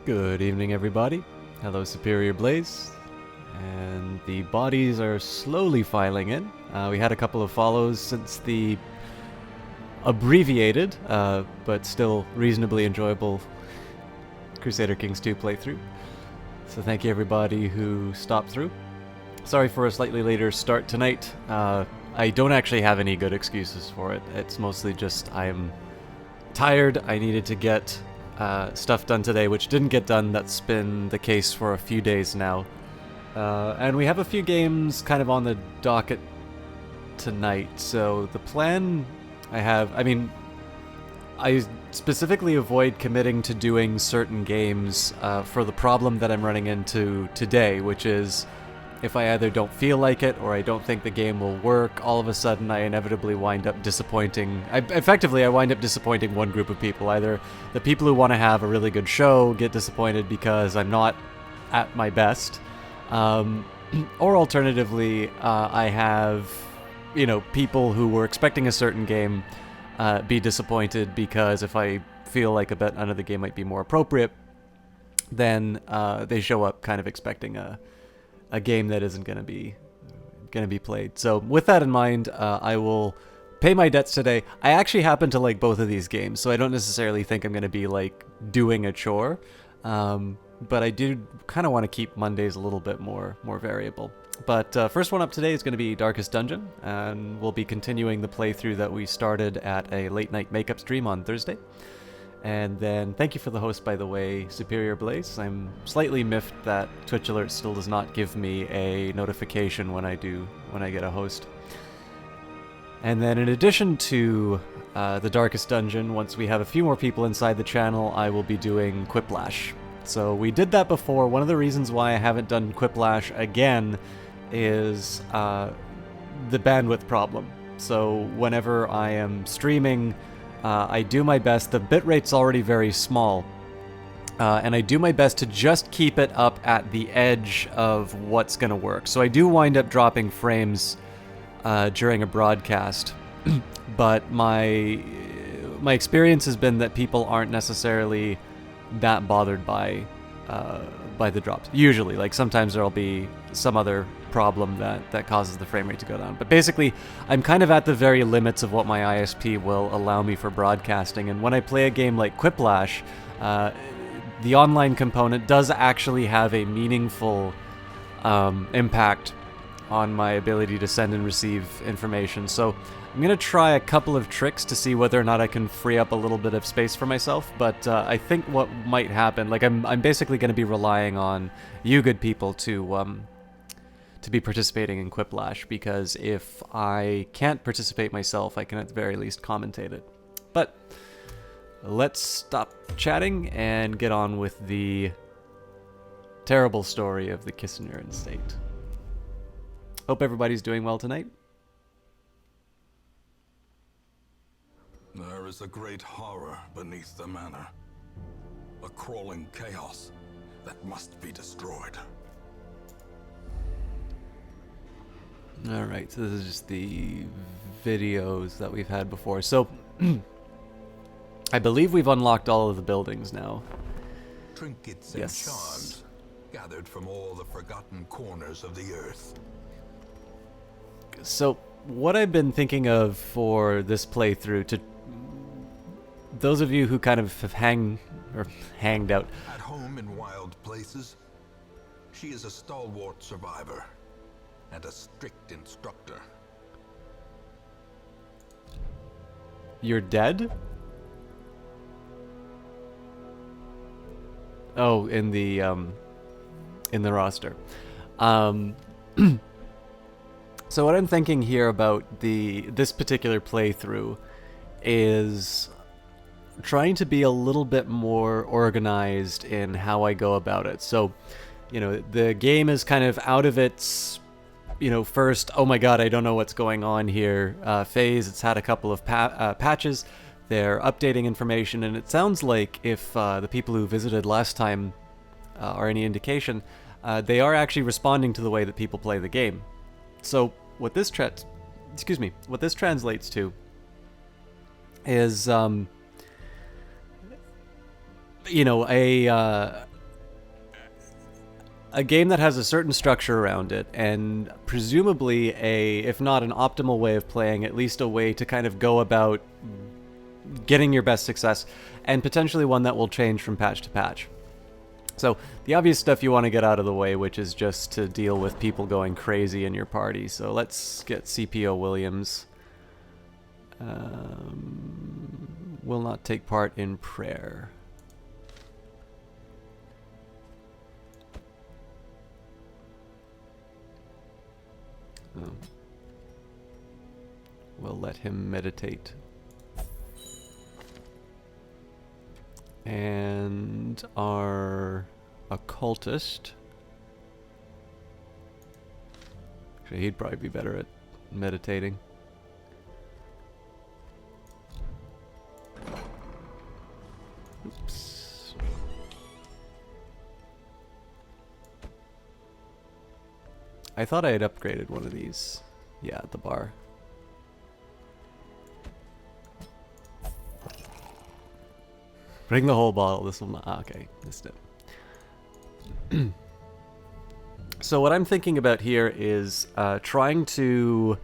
Good evening, everybody. Hello, Superior Blaze. And the bodies are slowly filing in. We had a couple of follows since the abbreviated, but still reasonably enjoyable Crusader Kings 2 playthrough. So thank you, everybody who stopped through. Sorry for a slightly later start tonight. I don't actually have any good excuses for it. It's mostly just I'm tired. I needed to get stuff done today, which didn't get done. That's been the case for a few days now. And we have a few games kind of on the docket tonight. So the plan I specifically avoid committing to doing certain games for the problem that I'm running into today, which is if I either don't feel like it or I don't think the game will work, all of a sudden I inevitably wind up disappointing. I wind up disappointing one group of people. Either the people who want to have a really good show get disappointed because I'm not at my best, or alternatively, I have, people who were expecting a certain game be disappointed because if I feel like a bet another game might be more appropriate, then they show up kind of expecting a game that isn't going to be played. So with that in mind, I will pay my debts today. I actually happen to like both of these games, so I don't necessarily think I'm going to be like doing a chore. But I do kind of want to keep Mondays a little bit more variable. But first one up today is going to be Darkest Dungeon, and we'll be continuing the playthrough that we started at a late night makeup stream on Thursday. And then, thank you for the host, by the way, Superior Blaze. I'm slightly miffed that Twitch Alert still does not give me a notification when I get a host. And then, in addition to the Darkest Dungeon, once we have a few more people inside the channel, I will be doing Quiplash. So we did that before. One of the reasons why I haven't done Quiplash again is the bandwidth problem. So whenever I am streaming, I do my best. The bitrate's already very small, and I do my best to just keep it up at the edge of what's going to work. So I do wind up dropping frames during a broadcast, but my experience has been that people aren't necessarily that bothered by the drops. Usually, like sometimes there'll be some other problem that causes the frame rate to go down. But basically, I'm kind of at the very limits of what my ISP will allow me for broadcasting. And when I play a game like Quiplash, the online component does actually have a meaningful impact on my ability to send and receive information. So I'm going to try a couple of tricks to see whether or not I can free up a little bit of space for myself. But I think what might happen, like I'm basically going to be relying on you good people to be participating in Quiplash, because if I can't participate myself, I can at the very least commentate it. But let's stop chatting and get on with the terrible story of the Kissenjorn Estate. Hope everybody's doing well tonight. There is a great horror beneath the manor. A crawling chaos that must be destroyed. Alright, so this is just the videos that we've had before. So, I believe we've unlocked all of the buildings now. Trinkets Yes. and charms gathered from all the forgotten corners of the earth. So, what I've been thinking of for this playthrough, to those of you who kind of have hanged out. At home in wild places, she is a stalwart survivor and a strict instructor. You're dead? Oh, in the roster. So what I'm thinking here about this particular playthrough is trying to be a little bit more organized in how I go about it. So, the game is kind of out of its, first, oh my god, I don't know what's going on here, phase. It's had a couple of patches. They're updating information, and it sounds like if the people who visited last time are any indication, they are actually responding to the way that people play the game. So what this translates to is, a game that has a certain structure around it, and presumably if not an optimal way of playing, at least a way to kind of go about getting your best success, and potentially one that will change from patch to patch. So the obvious stuff you want to get out of the way, which is just to deal with people going crazy in your party. So let's get CPO Williams. Will not take part in prayer. We'll let him meditate. And our occultist. Actually, he'd probably be better at meditating. Oops. I thought I had upgraded one of these. Yeah, at the bar. Bring the whole bottle. This will not. Okay, missed it. So what I'm thinking about here is trying to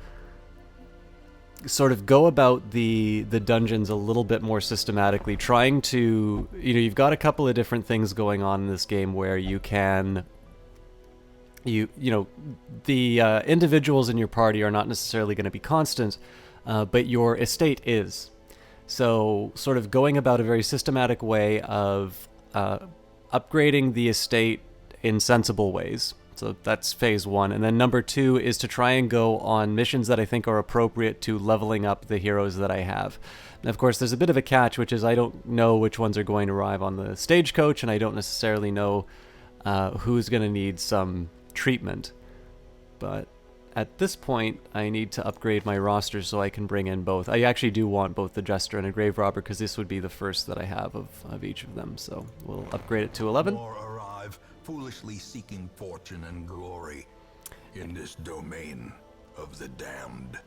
sort of go about the dungeons a little bit more systematically. Trying to, you've got a couple of different things going on in this game where you can. The individuals in your party are not necessarily going to be constant, but your estate is. So sort of going about a very systematic way of upgrading the estate in sensible ways. So that's phase one. And then number two is to try and go on missions that I think are appropriate to leveling up the heroes that I have. And of course, there's a bit of a catch, which is I don't know which ones are going to arrive on the stagecoach, and I don't necessarily know who's going to need some treatment. But at this point, I need to upgrade my roster so I can bring in both. I actually do want both the Jester and a Grave Robber, because this would be the first that I have of each of them. So we'll upgrade it to 11. More arrive, foolishly seeking fortune and glory in this domain of the damned.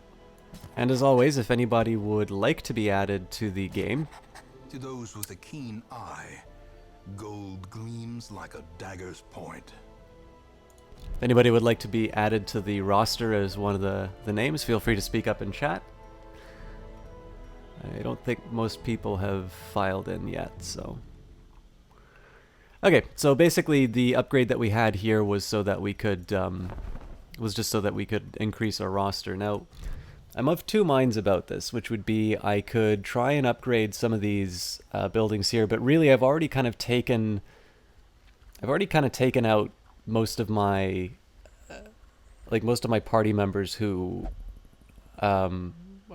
And as always, if anybody would like to be added to the game, to those with a keen eye, gold gleams like a dagger's point. if anybody would like to be added to the roster as one of the names, feel free to speak up in chat. I don't think most people have filed in yet, so... Okay, so basically the upgrade that we had here was so that we could, was just so that we could increase our roster. Now, I'm of two minds about this, which would be I could try and upgrade some of these buildings here, but really I've already kind of taken out most of my party members who are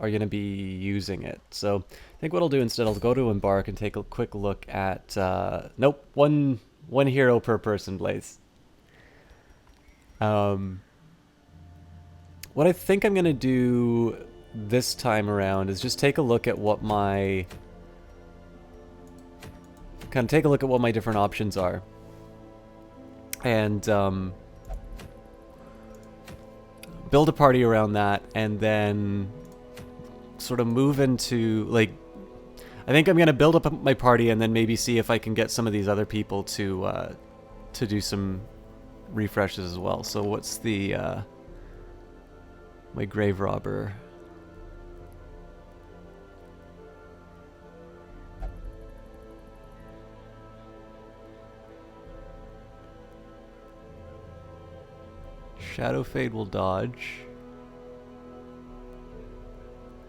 going to be using it. So I think what I'll do instead, I'll go to Embark and take a quick look at nope, one hero per person, Blaze. What I think I'm going to do this time around is just take a look at what my different options are. And build a party around that, and then sort of move into, like, I think I'm going to build up my party and then maybe see if I can get some of these other people to do some refreshes as well. So what's the, my Grave Robber? Shadow Fade will dodge.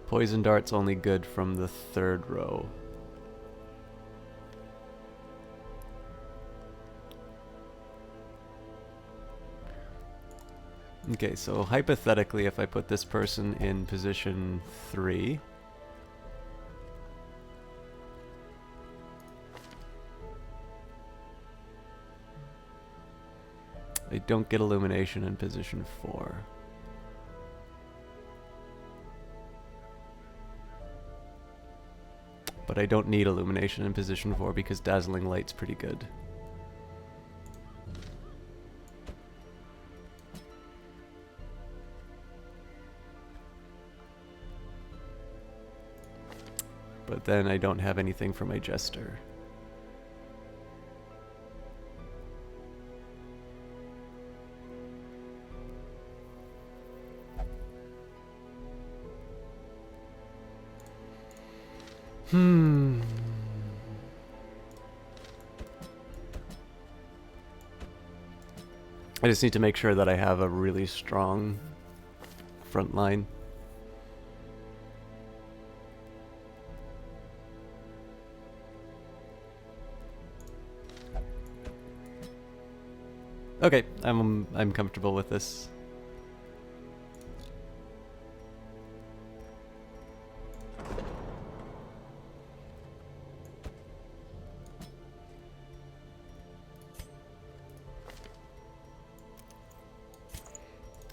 Poison Dart's only good from the third row. Okay, so hypothetically, if I put this person in position 3... I don't get illumination in position 4. But I don't need illumination in position 4 because Dazzling Light's pretty good. But then I don't have anything for my Jester. I just need to make sure that I have a really strong front line. Okay, I'm comfortable with this.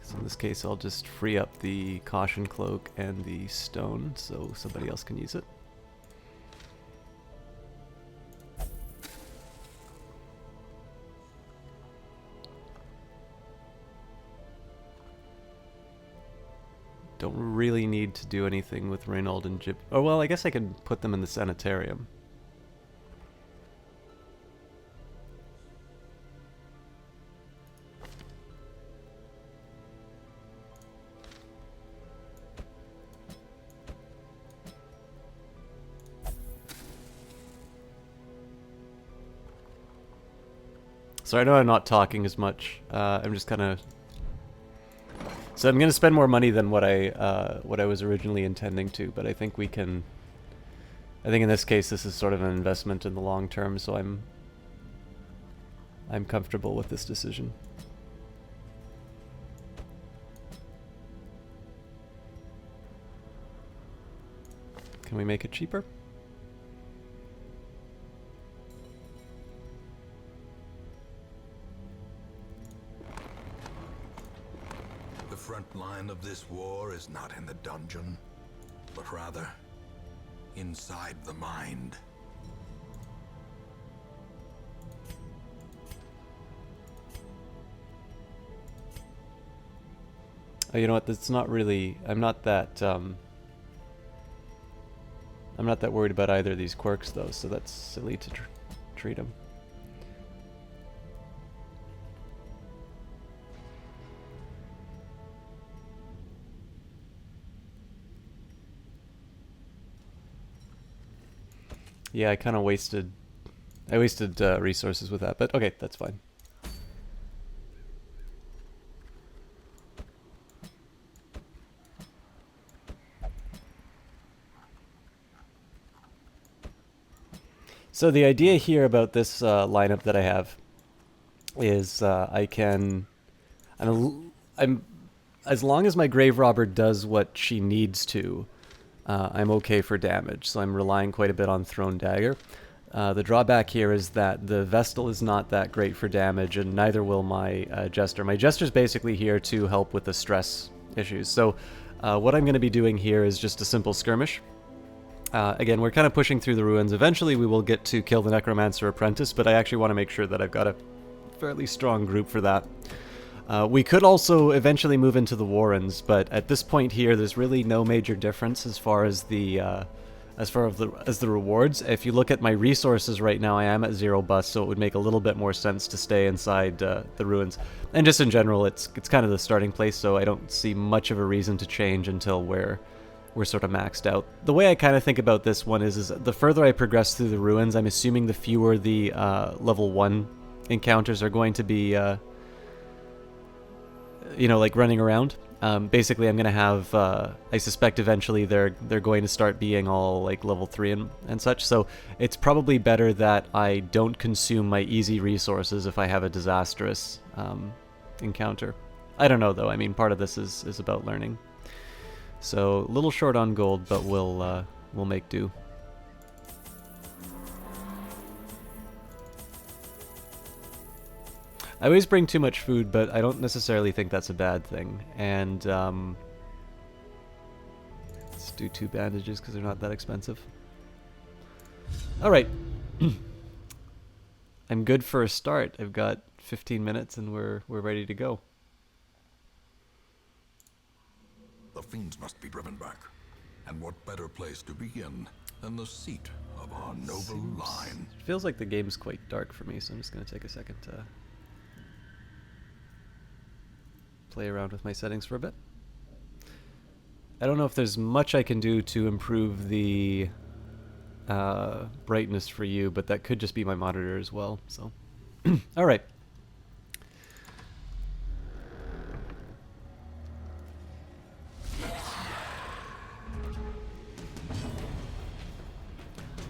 So in this case, I'll just free up the caution cloak and the stone so somebody else can use it. Don't really need to do anything with Reynold and Jib. Oh, well, I guess I could put them in the sanitarium. So I know I'm not talking as much. I'm just kind of... So I'm going to spend more money than what I was originally intending to, but I think we can... I think in this case this is sort of an investment in the long term, so I'm comfortable with this decision. Can we make it cheaper? The front line of this war is not in the dungeon, but rather inside the mind. Oh, you know what? That's not really... I'm not that worried about either of these quirks, though, so that's silly to treat them. Yeah, I kind of wasted... I wasted resources with that, but okay, that's fine. So the idea here about this lineup that I have is I can... I'm as long as my Grave Robber does what she needs to, I'm okay for damage, so I'm relying quite a bit on Thrown Dagger. The drawback here is that the Vestal is not that great for damage, and neither will my Jester. My Jester's basically here to help with the stress issues. So what I'm going to be doing here is just a simple skirmish. Again, we're kind of pushing through the ruins. Eventually we will get to kill the Necromancer Apprentice, but I actually want to make sure that I've got a fairly strong group for that. We could also eventually move into the Warrens, but at this point here, there's really no major difference as far as the rewards. If you look at my resources right now, I am at 0 bust, so it would make a little bit more sense to stay inside the ruins. And just in general, it's kind of the starting place, so I don't see much of a reason to change until we're sort of maxed out. The way I kind of think about this one is the further I progress through the ruins, I'm assuming the fewer the level 1 encounters are going to be, you know, like running around. Basically, I'm going to have, I suspect eventually they're going to start being all like level 3 and such, so it's probably better that I don't consume my easy resources if I have a disastrous encounter. I don't know though, I mean, part of this is about learning. So, a little short on gold, but we'll make do. I always bring too much food, but I don't necessarily think that's a bad thing. And, let's do 2 bandages because they're not that expensive. Alright. I'm good for a start. I've got 15 minutes and we're ready to go. The fiends must be driven back. And what better place to begin than the seat of our noble line? It feels like the game's quite dark for me, so I'm just going to take a second to play around with my settings for a bit. I don't know if there's much I can do to improve the brightness for you, but that could just be my monitor as well. So, all right.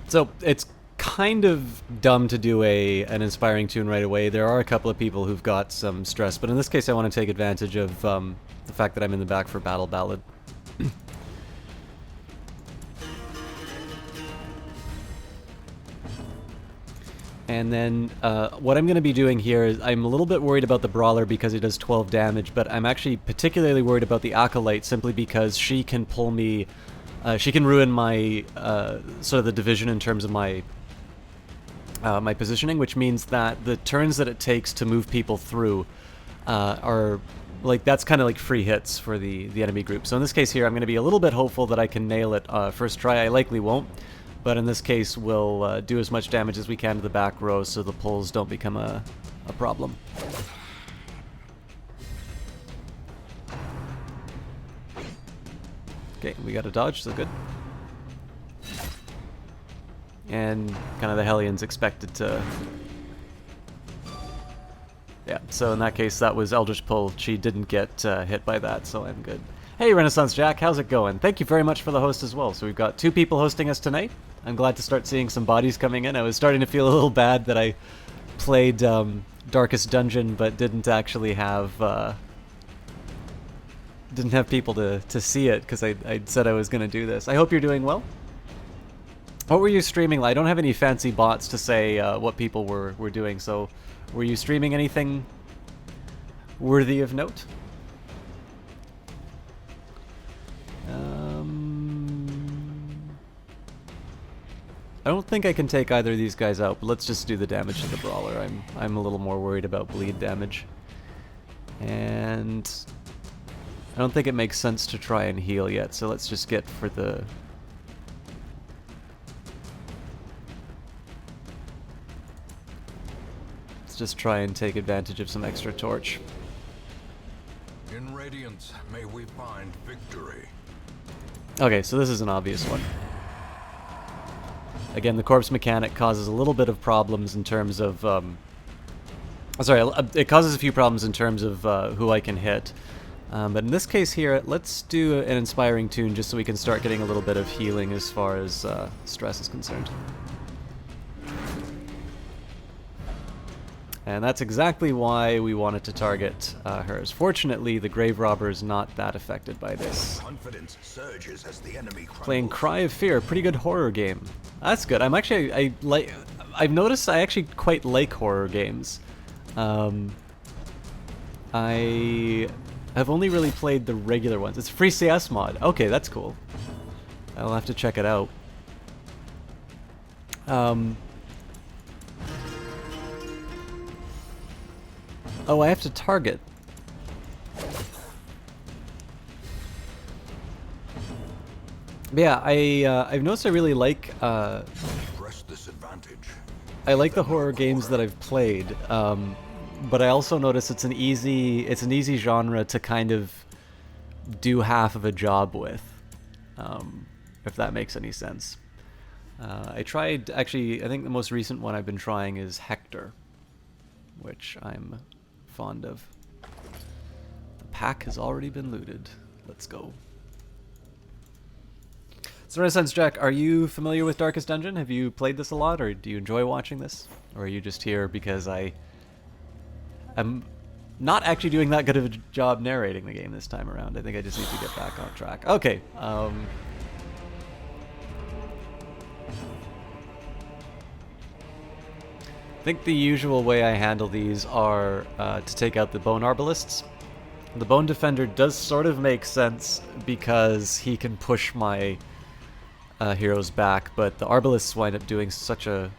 So it's kind of dumb to do an inspiring tune right away. There are a couple of people who've got some stress, but in this case I want to take advantage of the fact that I'm in the back for Battle Ballad. And then what I'm going to be doing here is I'm a little bit worried about the Brawler because he does 12 damage, but I'm actually particularly worried about the Acolyte simply because she can pull me... she can ruin my sort of the division in terms of my my positioning, which means that the turns that it takes to move people through are like that's kind of like free hits for the enemy group. So in this case here, I'm going to be a little bit hopeful that I can nail it first try. I likely won't, but in this case, we'll do as much damage as we can to the back row so the pulls don't become a problem. Okay, we got a dodge, so good. And kind of the Hellions expected to... Yeah, so in that case, that was Eldritch Pull. She didn't get hit by that, so I'm good. Hey, Renaissance Jack, how's it going? Thank you very much for the host as well. So we've got 2 people hosting us tonight. I'm glad to start seeing some bodies coming in. I was starting to feel a little bad that I played Darkest Dungeon, but didn't actually have... didn't have people to see it because I said I was going to do this. I hope you're doing well. What were you streaming? I don't have any fancy bots to say what people were doing, so were you streaming anything worthy of note? I don't think I can take either of these guys out, but let's just do the damage to the Brawler. I'm a little more worried about bleed damage. And I don't think it makes sense to try and heal yet, so let's just get for the... Let's just try and take advantage of some extra torch. In Radiance, may we find victory. Okay, so this is an obvious one. Again, the corpse mechanic causes a little bit of problems in terms of... sorry, it causes a few problems in terms of who I can hit. But in this case here, let's do an inspiring tune just so we can start getting a little bit of healing as far as stress is concerned. And that's exactly why we wanted to target hers. Fortunately, the Grave Robber is not that affected by this. Confidence surges as the enemy Playing Cry of Fear, a pretty good horror game. That's good. I'm actually, I've noticed I actually quite like horror games. I have only really played the regular ones. It's a free CS mod. Okay, that's cool. I'll have to check it out. Oh, I have to target. Yeah, I've noticed I really like press this advantage. I like the horror games that I've played, but I also notice it's an easy genre to kind of do half of a job with, if that makes any sense. I tried, actually, I think the most recent one I've been trying is Hector, which I'm fond of. The pack has already been looted. Let's go. So Renaissance Jack, are you familiar with Darkest Dungeon? Have you played this a lot, or do you enjoy watching this? Or are you just here because I'm not actually doing that good of a job narrating the game this time around? I think I just need to get back on track. Okay, I think the usual way I handle these are to take out the Bone Arbalists. The Bone Defender does sort of make sense because he can push my heroes back, but the Arbalists wind up doing such a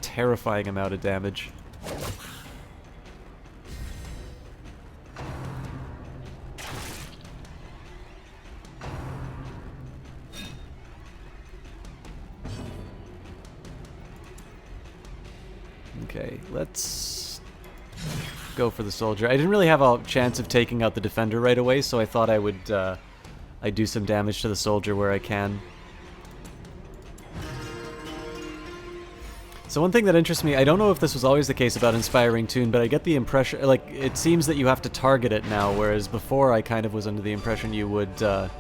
terrifying amount of damage. Okay, let's go for the soldier. I didn't really have a chance of taking out the defender right away, so I thought I would I'd do some damage to the soldier where I can. So one thing that interests me, I don't know if this was always the case about Inspiring Tune, but I get the impression, like, it seems that you have to target it now, whereas before I kind of was under the impression you would,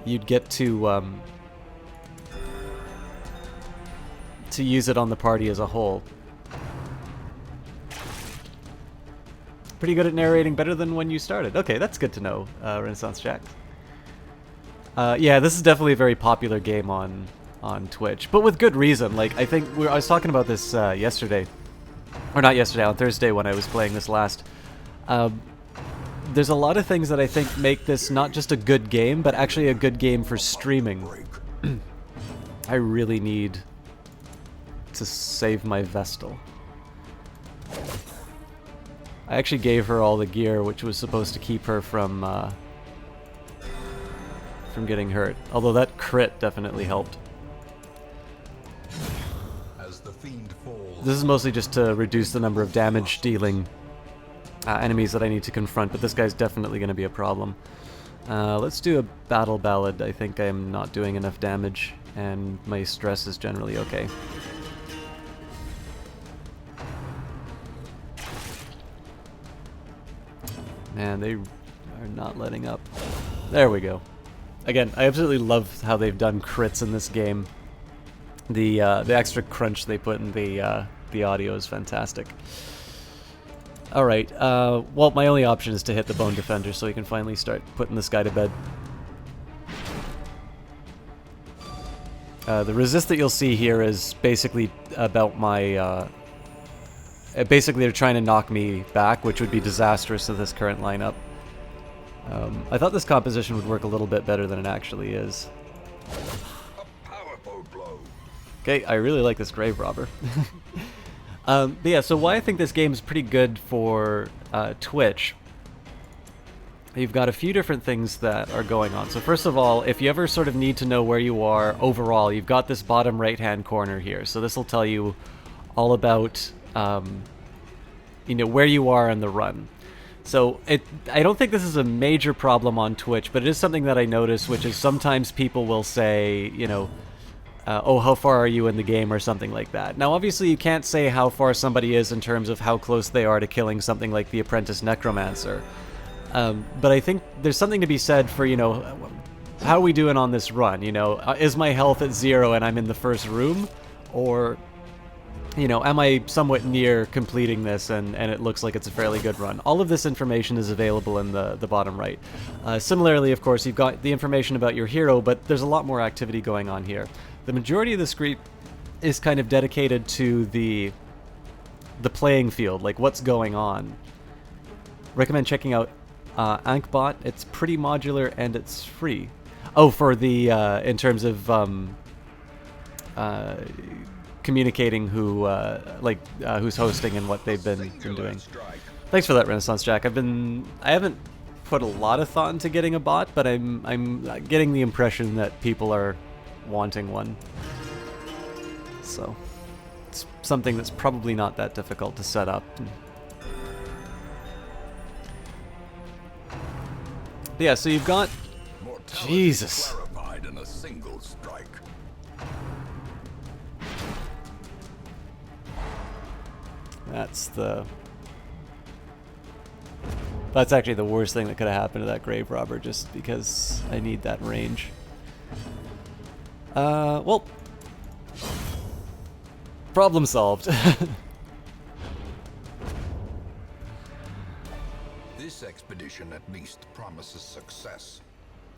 you'd get to use it on the party as a whole. Pretty good at narrating, better than when you started. Okay, that's good to know, Renaissance Jack. Yeah, this is definitely a very popular game on Twitch, but with good reason. Like, I think I was talking about this yesterday, or not yesterday, on Thursday when I was playing this last. There's a lot of things that I think make this not just a good game, but actually a good game for streaming. I really need to save my Vestal. I actually gave her all the gear, which was supposed to keep her from getting hurt. Although that crit definitely helped. As the fiend falls, This is mostly just to reduce the number of damage dealing enemies that I need to confront, but this guy's definitely going to be a problem. Let's do a battle ballad. I think I'm not doing enough damage, and my stress is generally okay. Man, they are not letting up. There we go. Again, I absolutely love how they've done crits in this game. The extra crunch they put in the audio is fantastic. All right. Well, my only option is to hit the Bone Defender, so we can finally start putting this guy to bed. The resist that you'll see here is basically about my. Basically, they're trying to knock me back, which would be disastrous to this current lineup. I thought this composition would work a little bit better than it actually is. a powerful blow. Okay, I really like this Grave Robber. But yeah, so why I think this game is pretty good for Twitch. You've got a few different things that are going on. So first of all, if you ever sort of need to know where you are overall, you've got this bottom right-hand corner here. So this will tell you all about you know, where you are in the run. So I don't think this is a major problem on Twitch, but it is something that I notice, which is sometimes people will say, you know, oh, how far are you in the game or something like that. Now, obviously, you can't say how far somebody is in terms of how close they are to killing something like the Apprentice Necromancer. But I think there's something to be said for, you know, how are we doing on this run? You know, is my health at 0 and I'm in the first room? Or, you know, am I somewhat near completing this and it looks like it's a fairly good run? All of this information is available in the bottom right. Similarly, of course, you've got the information about your hero, but there's a lot more activity going on here. The majority of the screen is kind of dedicated to the playing field, like what's going on. Recommend checking out Ankbot. It's pretty modular and it's free. Oh, for the in terms of communicating who's hosting and what they've been doing. Thanks for that, Renaissance Jack. I haven't put a lot of thought into getting a bot, but I'm getting the impression that people are wanting one. So it's something that's probably not that difficult to set up. But yeah, so you've got Jesus. Clarified in a single strike. That's actually the worst thing that could have happened to that Grave Robber, just because I need that range. Well, problem solved. This expedition at least promises success.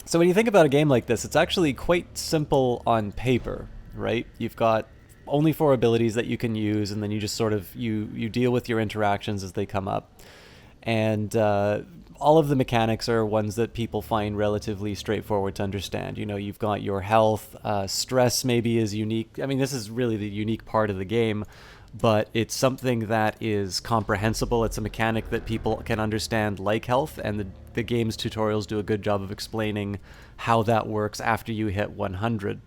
So when you think about a game like this, it's actually quite simple on paper, right? You've got only 4 abilities that you can use, and then you just sort of you deal with your interactions as they come up. And all of the mechanics are ones that people find relatively straightforward to understand. You know, you've got your health, stress maybe is unique. I mean, this is really the unique part of the game, but it's something that is comprehensible. It's a mechanic that people can understand, like health, and the game's tutorials do a good job of explaining how that works after you hit 100.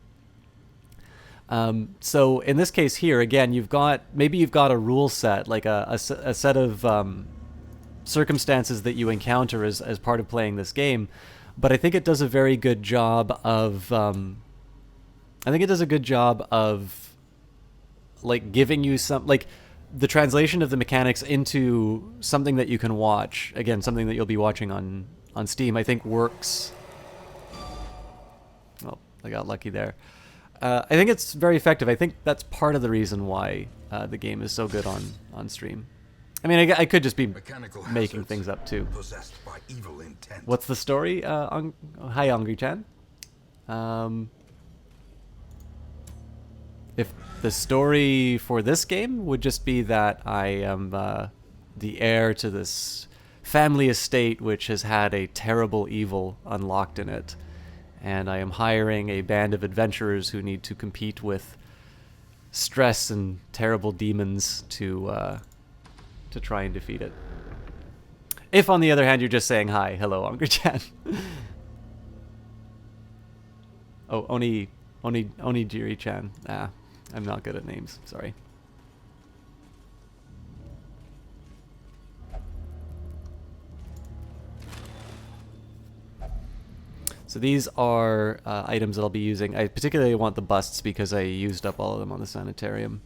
So in this case here, again, you've got a rule set, like a set of circumstances that you encounter as part of playing this game, but I think it does a very good job of like giving you some, like the translation of the mechanics into something that you can watch, again, something that you'll be watching on Steam, I think works. Oh, I got lucky there. I think it's very effective. I think that's part of the reason why the game is so good on stream. I mean, I could just be making things up too. By evil intent. What's the story? Hi, Angry-chan. If the story for this game would just be that I am the heir to this family estate which has had a terrible evil unlocked in it, and I am hiring a band of adventurers who need to compete with stress and terrible demons to try and defeat it. If, on the other hand, you're just saying hi, hello, Angry-chan. Oh, Onijiri-chan. Ah, I'm not good at names, sorry. So these are items that I'll be using. I particularly want the busts because I used up all of them on the sanitarium.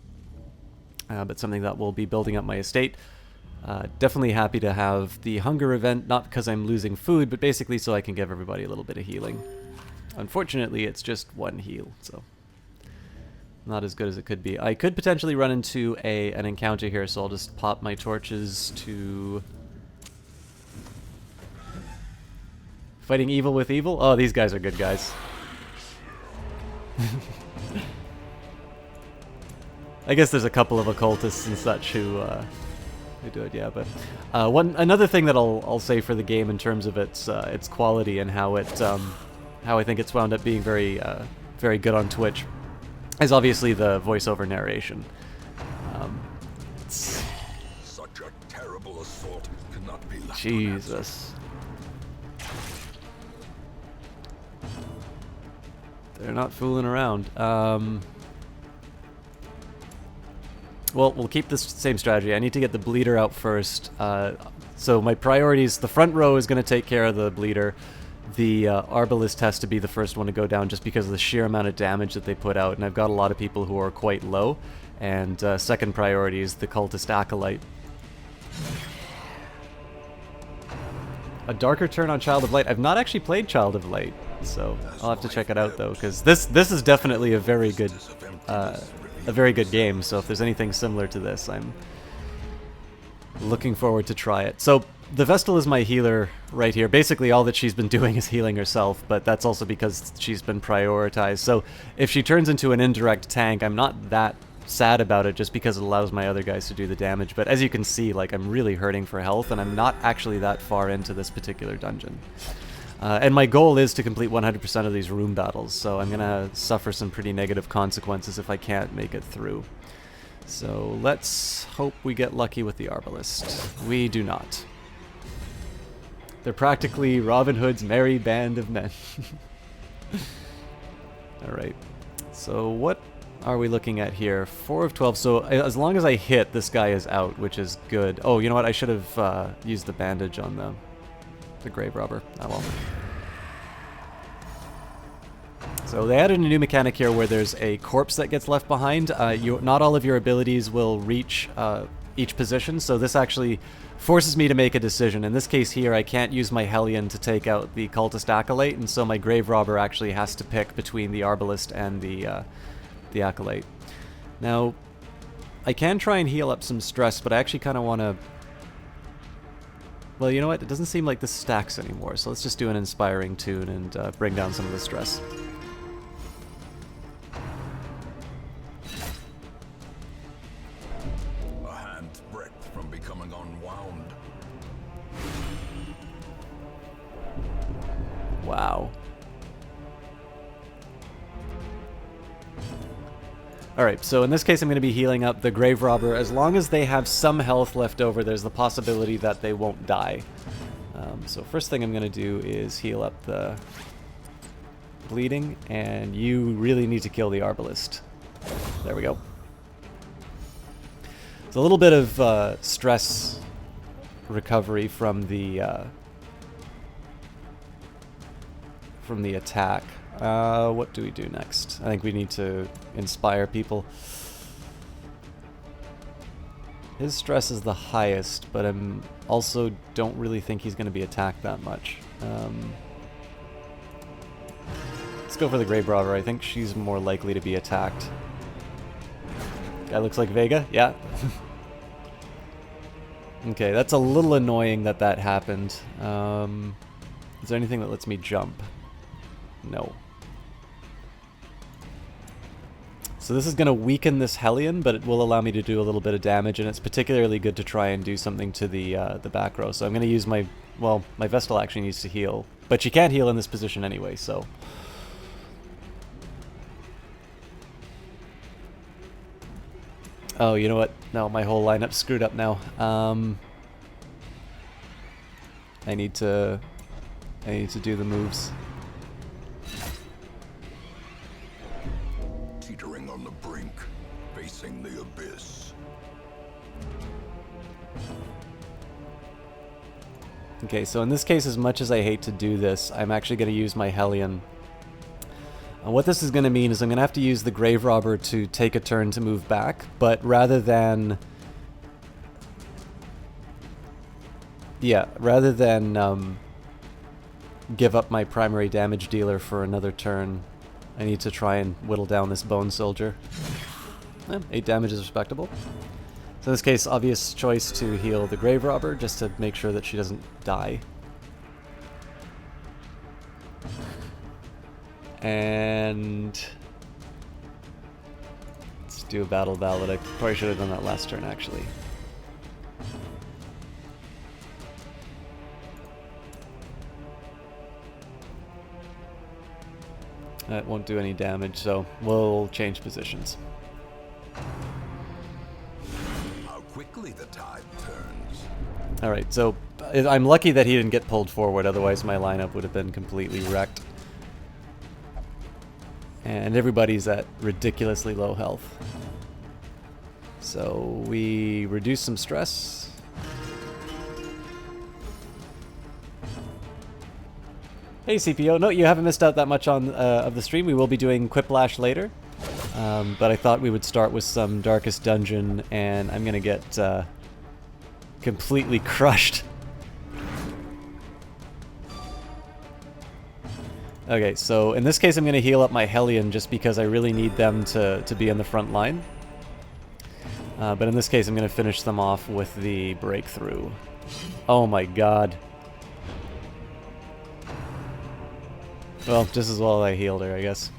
But something that will be building up my estate. Definitely happy to have the hunger event, not because I'm losing food, but basically so I can give everybody a little bit of healing. Unfortunately, it's just one heal, so not as good as it could be. I could potentially run into an encounter here, so I'll just pop my torches to... Fighting evil with evil? Oh, these guys are good guys. I guess there's a couple of occultists and such who do it, yeah. But another thing that I'll say for the game in terms of its quality and how I think it's wound up being very very good on Twitch is obviously the voiceover narration. It's Such a terrible assault cannot be left Jesus. They're not fooling around. Well, we'll keep this same strategy. I need to get the bleeder out first. So my priorities, the front row is going to take care of the bleeder. The Arbalist has to be the first one to go down just because of the sheer amount of damage that they put out. And I've got a lot of people who are quite low. And second priority is the Cultist Acolyte. A darker turn on Child of Light. I've not actually played Child of Light, so I'll have to check it out though, because this is definitely a very good game. So if there's anything similar to this, I'm looking forward to try it. So the Vestal is my healer right here. Basically, all that she's been doing is healing herself, but that's also because she's been prioritized. So if she turns into an indirect tank, I'm not that sad about it just because it allows my other guys to do the damage. But as you can see, like, I'm really hurting for health, and I'm not actually that far into this particular dungeon. And my goal is to complete 100% of these room battles, so I'm gonna suffer some pretty negative consequences if I can't make it through. So let's hope we get lucky with the Arbalist. We do not. They're practically Robin Hood's merry band of men. Alright, so what are we looking at here? 4 of 12, so as long as I hit, this guy is out, which is good. Oh, you know what? I should have used the bandage on the grave robber. Oh well. So they added a new mechanic here where there's a corpse that gets left behind. Not all of your abilities will reach each position, so this actually forces me to make a decision. In this case here, I can't use my Hellion to take out the Cultist Acolyte, and so my grave robber actually has to pick between the Arbalist and the Acolyte. Now, I can try and heal up some stress, but I actually kind of want to... Well, you know what? It doesn't seem like this stacks anymore, so let's just do an inspiring tune and bring down some of the stress. A hand's breadth from becoming unwound. Wow. Alright, so in this case I'm going to be healing up the grave robber. As long as they have some health left over, there's the possibility that they won't die. So first thing I'm going to do is heal up the bleeding, and you really need to kill the Arbalist. There we go. It's a little bit of stress recovery from the attack. What do we do next? I think we need to inspire people. His stress is the highest, but I'm also don't really think he's going to be attacked that much. Let's go for the Grave Robber. I think she's more likely to be attacked. Guy looks like Vega. Yeah. Okay, that's a little annoying that that happened. Is there anything that lets me jump? No. So this is going to weaken this Hellion, but it will allow me to do a little bit of damage, and it's particularly good to try and do something to the back row. So I'm going to use my... Well, my Vestal actually needs to heal, but she can't heal in this position anyway, so... Oh, you know what? No, my whole lineup's screwed up now. I need to do the moves. Teetering on the brink, facing the abyss. Okay, so in this case, as much as I hate to do this, I'm actually going to use my Hellion. And what this is going to mean is I'm going to have to use the Grave Robber to take a turn to move back, but rather than... Yeah, rather than give up my primary damage dealer for another turn, I need to try and whittle down this Bone Soldier. 8 damage is respectable. So in this case, obvious choice to heal the Grave Robber, just to make sure that she doesn't die. And... let's do a Battle Ballad. I probably should have done that last turn, actually. That won't do any damage, so we'll change positions. How quickly the tide turns. Alright, so I'm lucky that he didn't get pulled forward, otherwise my lineup would have been completely wrecked. And everybody's at ridiculously low health. So we reduce some stress. Hey CPO, no, you haven't missed out that much on of the stream. We will be doing Quiplash later. But I thought we would start with some Darkest Dungeon, and I'm gonna get completely crushed. Okay, so in this case I'm going to heal up my Hellion just because I really need them to be in the front line. But in this case I'm going to finish them off with the Breakthrough. Oh my god. Well, just as well I healed her, I guess.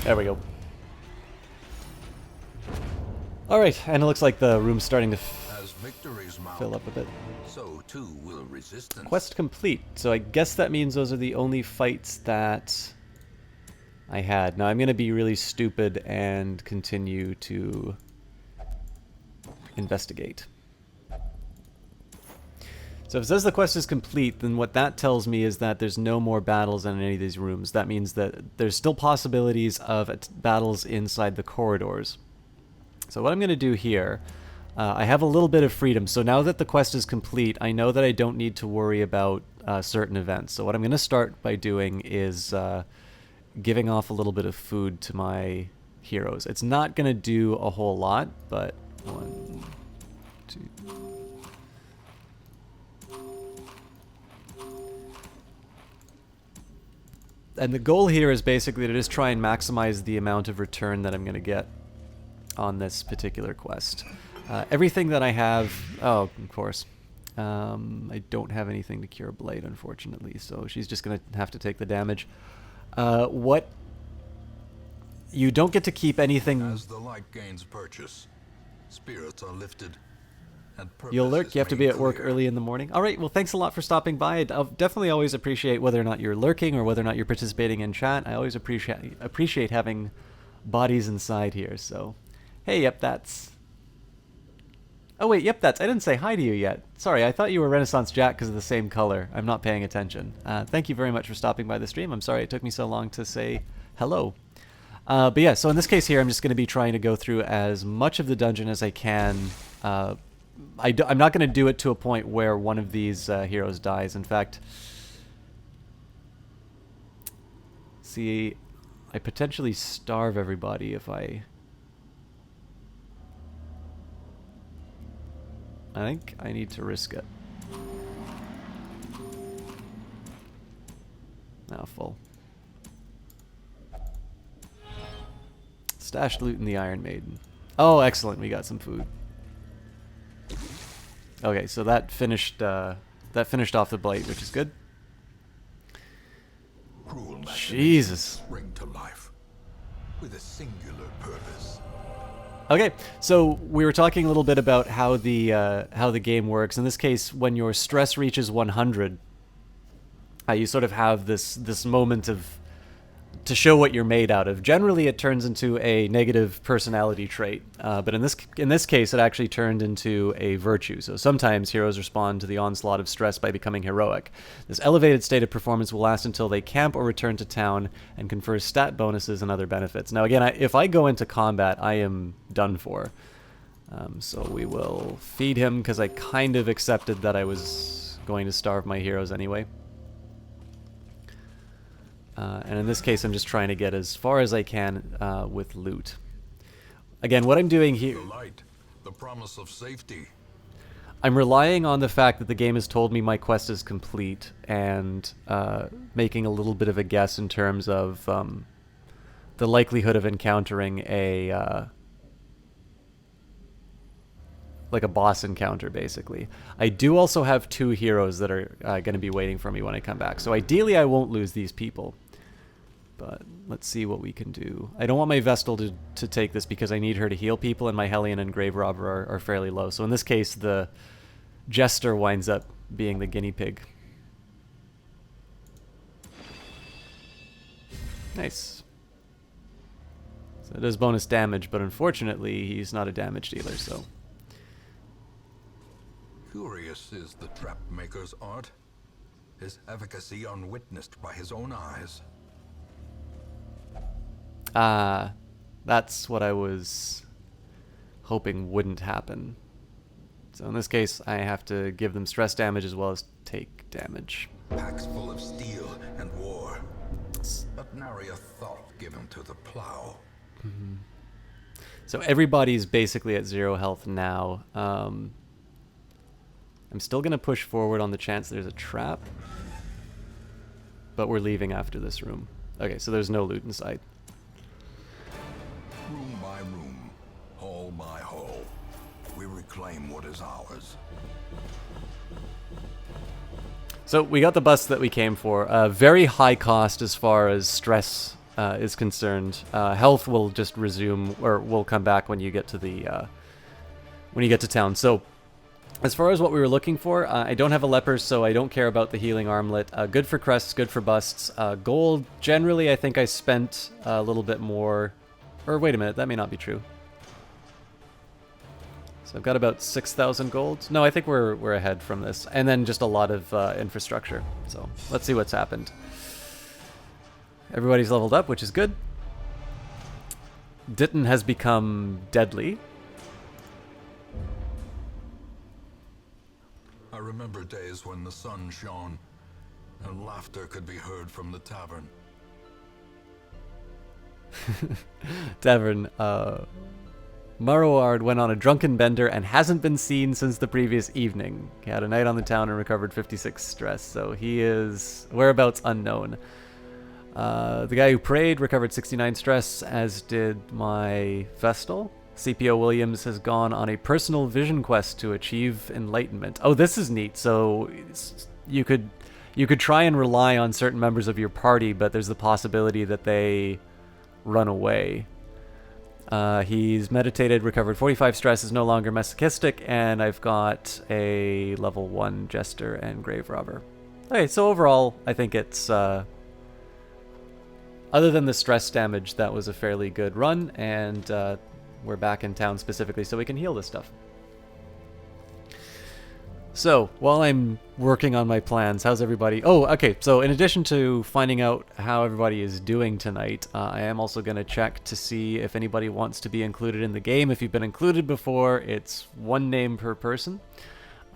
There we go. Alright, and it looks like the room's starting to fill up a bit. So too will resistance. Quest complete. So I guess that means those are the only fights that I had. Now I'm going to be really stupid and continue to investigate. So if it says the quest is complete, then what that tells me is that there's no more battles in any of these rooms. That means that there's still possibilities of battles inside the corridors. So what I'm going to do here, I have a little bit of freedom. So now that the quest is complete, I know that I don't need to worry about certain events. So what I'm going to start by doing is giving off a little bit of food to my heroes. It's not going to do a whole lot, but 1, 2... And the goal here is basically to just try and maximize the amount of return that I'm going to get on this particular quest. Everything that I have... Oh, of course. I don't have anything to cure Blight, unfortunately, so she's just going to have to take the damage. What... You don't get to keep anything... As the light gains purchase, spirits are lifted. You'll lurk. You have to be at work early in the morning. All right. Well, thanks a lot for stopping by. I'll definitely always appreciate whether or not you're lurking or whether or not you're participating in chat. I always appreciate having bodies inside here. So, hey, yep, that's... Oh, wait, yep, that's... I didn't say hi to you yet. Sorry, I thought you were Renaissance Jack because of the same color. I'm not paying attention. Thank you very much for stopping by the stream. I'm sorry it took me so long to say hello. But yeah, so in this case here, I'm just going to be trying to go through as much of the dungeon as I can I'm not going to do it to a point where one of these heroes dies. In fact, see, I potentially starve everybody if I think I need to risk it. Now full. Stashed loot in the Iron Maiden. Oh, excellent. We got some food. Okay, so that finished off the blight, which is good. Jesus. Spring to life with a singular purpose. Okay, so we were talking a little bit about how the game works. In this case, when your stress reaches 100, you sort of have this moment to show what you're made out of. Generally, it turns into a negative personality trait, but in this case, it actually turned into a virtue. So sometimes heroes respond to the onslaught of stress by becoming heroic. This elevated state of performance will last until they camp or return to town and confers stat bonuses and other benefits. Now, again, if I go into combat, I am done for. So we will feed him because I kind of accepted that I was going to starve my heroes anyway. And in this case, I'm just trying to get as far as I can with loot. Again, what I'm doing here... The light, the promise of safety. I'm relying on the fact that the game has told me my quest is complete and making a little bit of a guess in terms of the likelihood of encountering a boss encounter, basically. I do also have 2 heroes that are going to be waiting for me when I come back. So ideally, I won't lose these people. But let's see what we can do. I don't want my Vestal to take this because I need her to heal people, and my Hellion and Grave Robber are fairly low. So in this case, the Jester winds up being the guinea pig. Nice. So it does bonus damage, but unfortunately, he's not a damage dealer, so... Curious is the trap maker's art. His efficacy unwitnessed by his own eyes. That's what I was hoping wouldn't happen. So in this case, I have to give them stress damage as well as take damage. Packs full of steel and war, but nary a thought given to the plow. Mm-hmm. So everybody's basically at 0 health now. I'm still going to push forward on the chance there's a trap, but we're leaving after this room. Okay, so there's no loot inside. Room by room, hall by hall, we reclaim what is ours. So we got the bust that we came for. Very high cost as far as stress is concerned. Health will just resume, or will come back when you get to the when you get to town. So as far as what we were looking for, I don't have a leper, so I don't care about the healing armlet. Good for crests, good for busts. Gold, generally, I think I spent a little bit more. Or wait a minute, that may not be true. So I've got about 6,000 gold. No, I think we're ahead from this. And then just a lot of infrastructure. So let's see what's happened. Everybody's leveled up, which is good. Ditton has become deadly. I remember days when the sun shone and laughter could be heard from the tavern. Tavern, Maroward went on a drunken bender and hasn't been seen since the previous evening. He had a night on the town and recovered 56 stress, so he is whereabouts unknown. The guy who prayed recovered 69 stress, as did my Vestal. CPO Williams has gone on a personal vision quest to achieve enlightenment. Oh, this is neat. So you could try and rely on certain members of your party, but there's the possibility that they run away. He's meditated, recovered 45 stress, is no longer masochistic, and I've got a level 1 Jester and Grave Robber. Okay, so overall, I think it's, other than the stress damage, that was a fairly good run, and we're back in town specifically so we can heal this stuff. So, while I'm working on my plans, how's everybody? Oh, okay, so in addition to finding out how everybody is doing tonight, I am also going to check to see if anybody wants to be included in the game. If you've been included before, it's one name per person.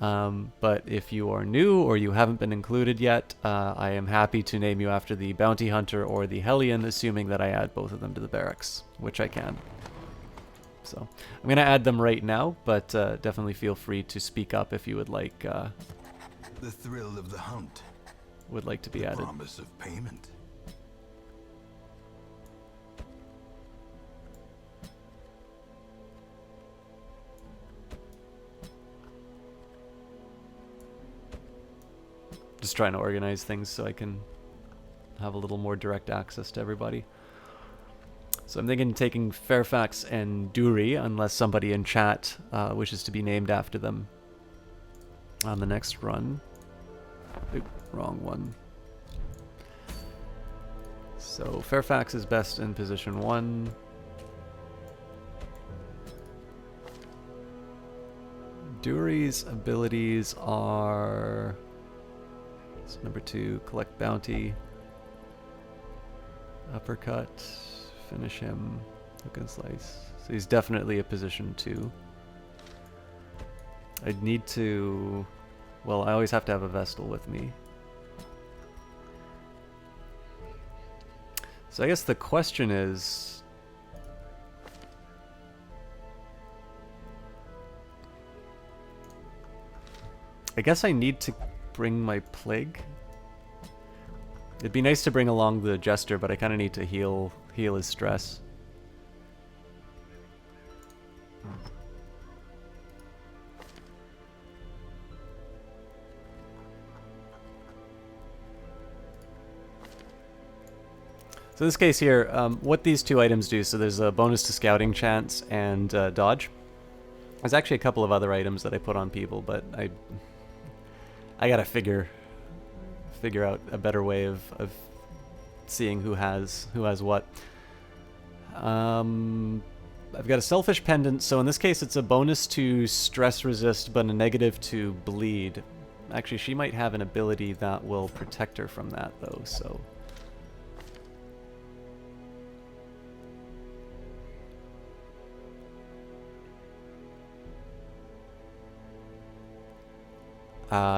But if you are new or you haven't been included yet, I am happy to name you after the Bounty Hunter or the Hellion, assuming that I add both of them to the barracks, which I can. So I'm going to add them right now, but definitely feel free to speak up if you would like. The thrill of the hunt. Would like to be added. Promise of payment. Just trying to organize things so I can have a little more direct access to everybody. So I'm thinking taking Fairfax and Dury, unless somebody in chat wishes to be named after them on the next run. Oop, wrong one. So Fairfax is best in position 1. Dury's abilities are... So number 2, collect bounty. Uppercut. Finish him. Hook and slice. So he's definitely a position 2. I'd need to... Well, I always have to have a Vestal with me. So I guess the question is... I guess I need to bring my Plague. It'd be nice to bring along the Jester, but I kind of need to heal his stress. So in this case here, what these two items do, so there's a bonus to scouting chance and dodge. There's actually a couple of other items that I put on people, but I gotta figure out a better way of seeing who has what. I've got a Selfish Pendant, so in this case it's a bonus to stress resist, but a negative to bleed. Actually, she might have an ability that will protect her from that, though, so...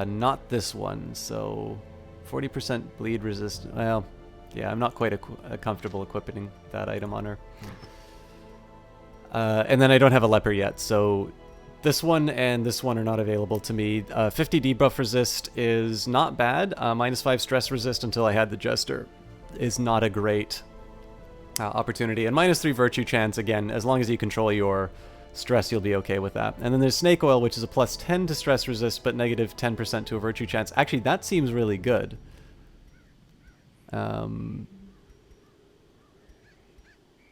not this one, so 40% bleed resist. Well, yeah, I'm not quite comfortable equipping that item on her. And then I don't have a leper yet, so this one and this one are not available to me. 50 debuff resist is not bad. -5 stress resist until I had the Jester is not a great opportunity. And -3 virtue chance, again, as long as you control your stress, you'll be okay with that. And then there's Snake Oil, which is a +10 to stress resist, but -10% to a virtue chance. Actually, that seems really good.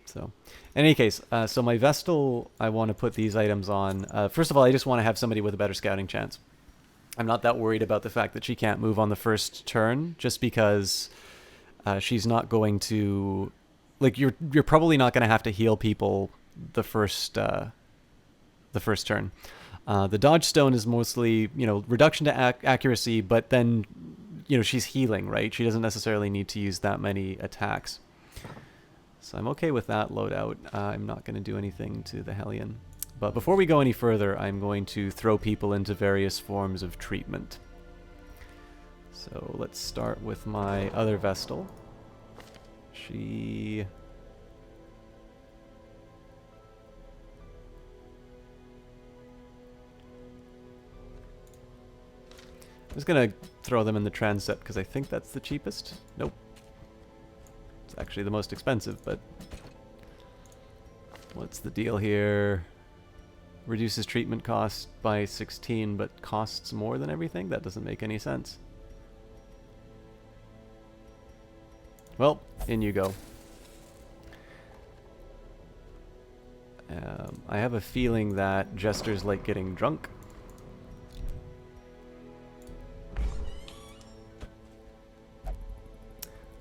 So, in any case, so my Vestal, I want to put these items on. First of all, I just want to have somebody with a better scouting chance. I'm not that worried about the fact that she can't move on the first turn, just because she's not going to... Like, you're probably not going to have to heal people the first turn. The Dodge Stone is mostly, reduction to accuracy, but then, she's healing, right? She doesn't necessarily need to use that many attacks. So I'm okay with that loadout. I'm not going to do anything to the Hellion. But before we go any further, I'm going to throw people into various forms of treatment. So let's start with my other Vestal. She... I'm just going to throw them in the transept because I think that's the cheapest. Nope. It's actually the most expensive, but... What's the deal here? Reduces treatment cost by 16, but costs more than everything? That doesn't make any sense. Well, in you go. I have a feeling that Jesters like getting drunk.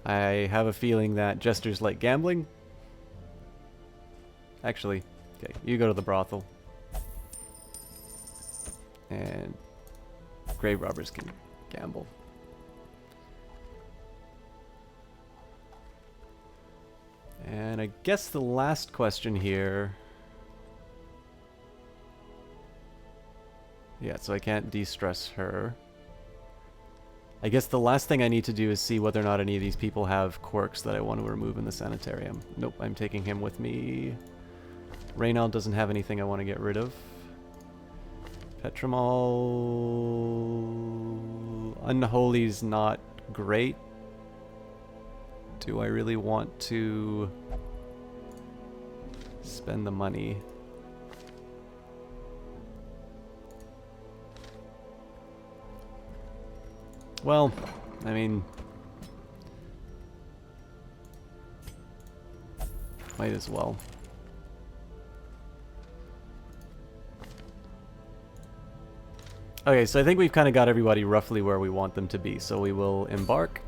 I have a feeling that Jesters like gambling. Actually, okay, you go to the brothel. And grave robbers can gamble. And I guess the last question here... Yeah, so I can't de-stress her. I guess the last thing I need to do is see whether or not any of these people have quirks that I want to remove in the sanitarium. Nope, I'm taking him with me. Reynald doesn't have anything I want to get rid of. Petromol... Unholy's not great. Do I really want to spend the money? Well, I mean... might as well. Okay, so I think we've kind of got everybody roughly where we want them to be, so we will embark.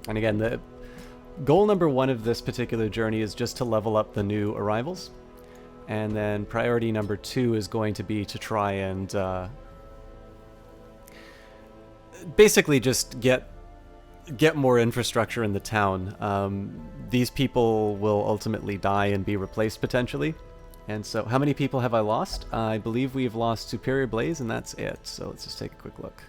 And again, the goal number 1 of this particular journey is just to level up the new arrivals. And then priority number 2 is going to be to try and basically just get more infrastructure in the town. These people will ultimately die and be replaced potentially. And so, how many people have I lost? I believe we've lost Superior Blaze, and that's it. So let's just take a quick look.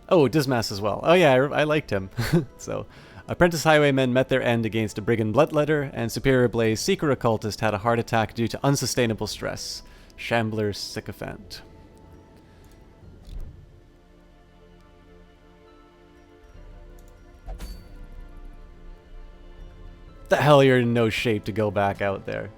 Oh, Dismas as well. Oh yeah, I liked him. So, Apprentice Highwaymen met their end against a Brigand Bloodletter, and Superior Blaze Seeker Occultist had a heart attack due to unsustainable stress. Shambler's Sycophant. The hell, you're in no shape to go back out there.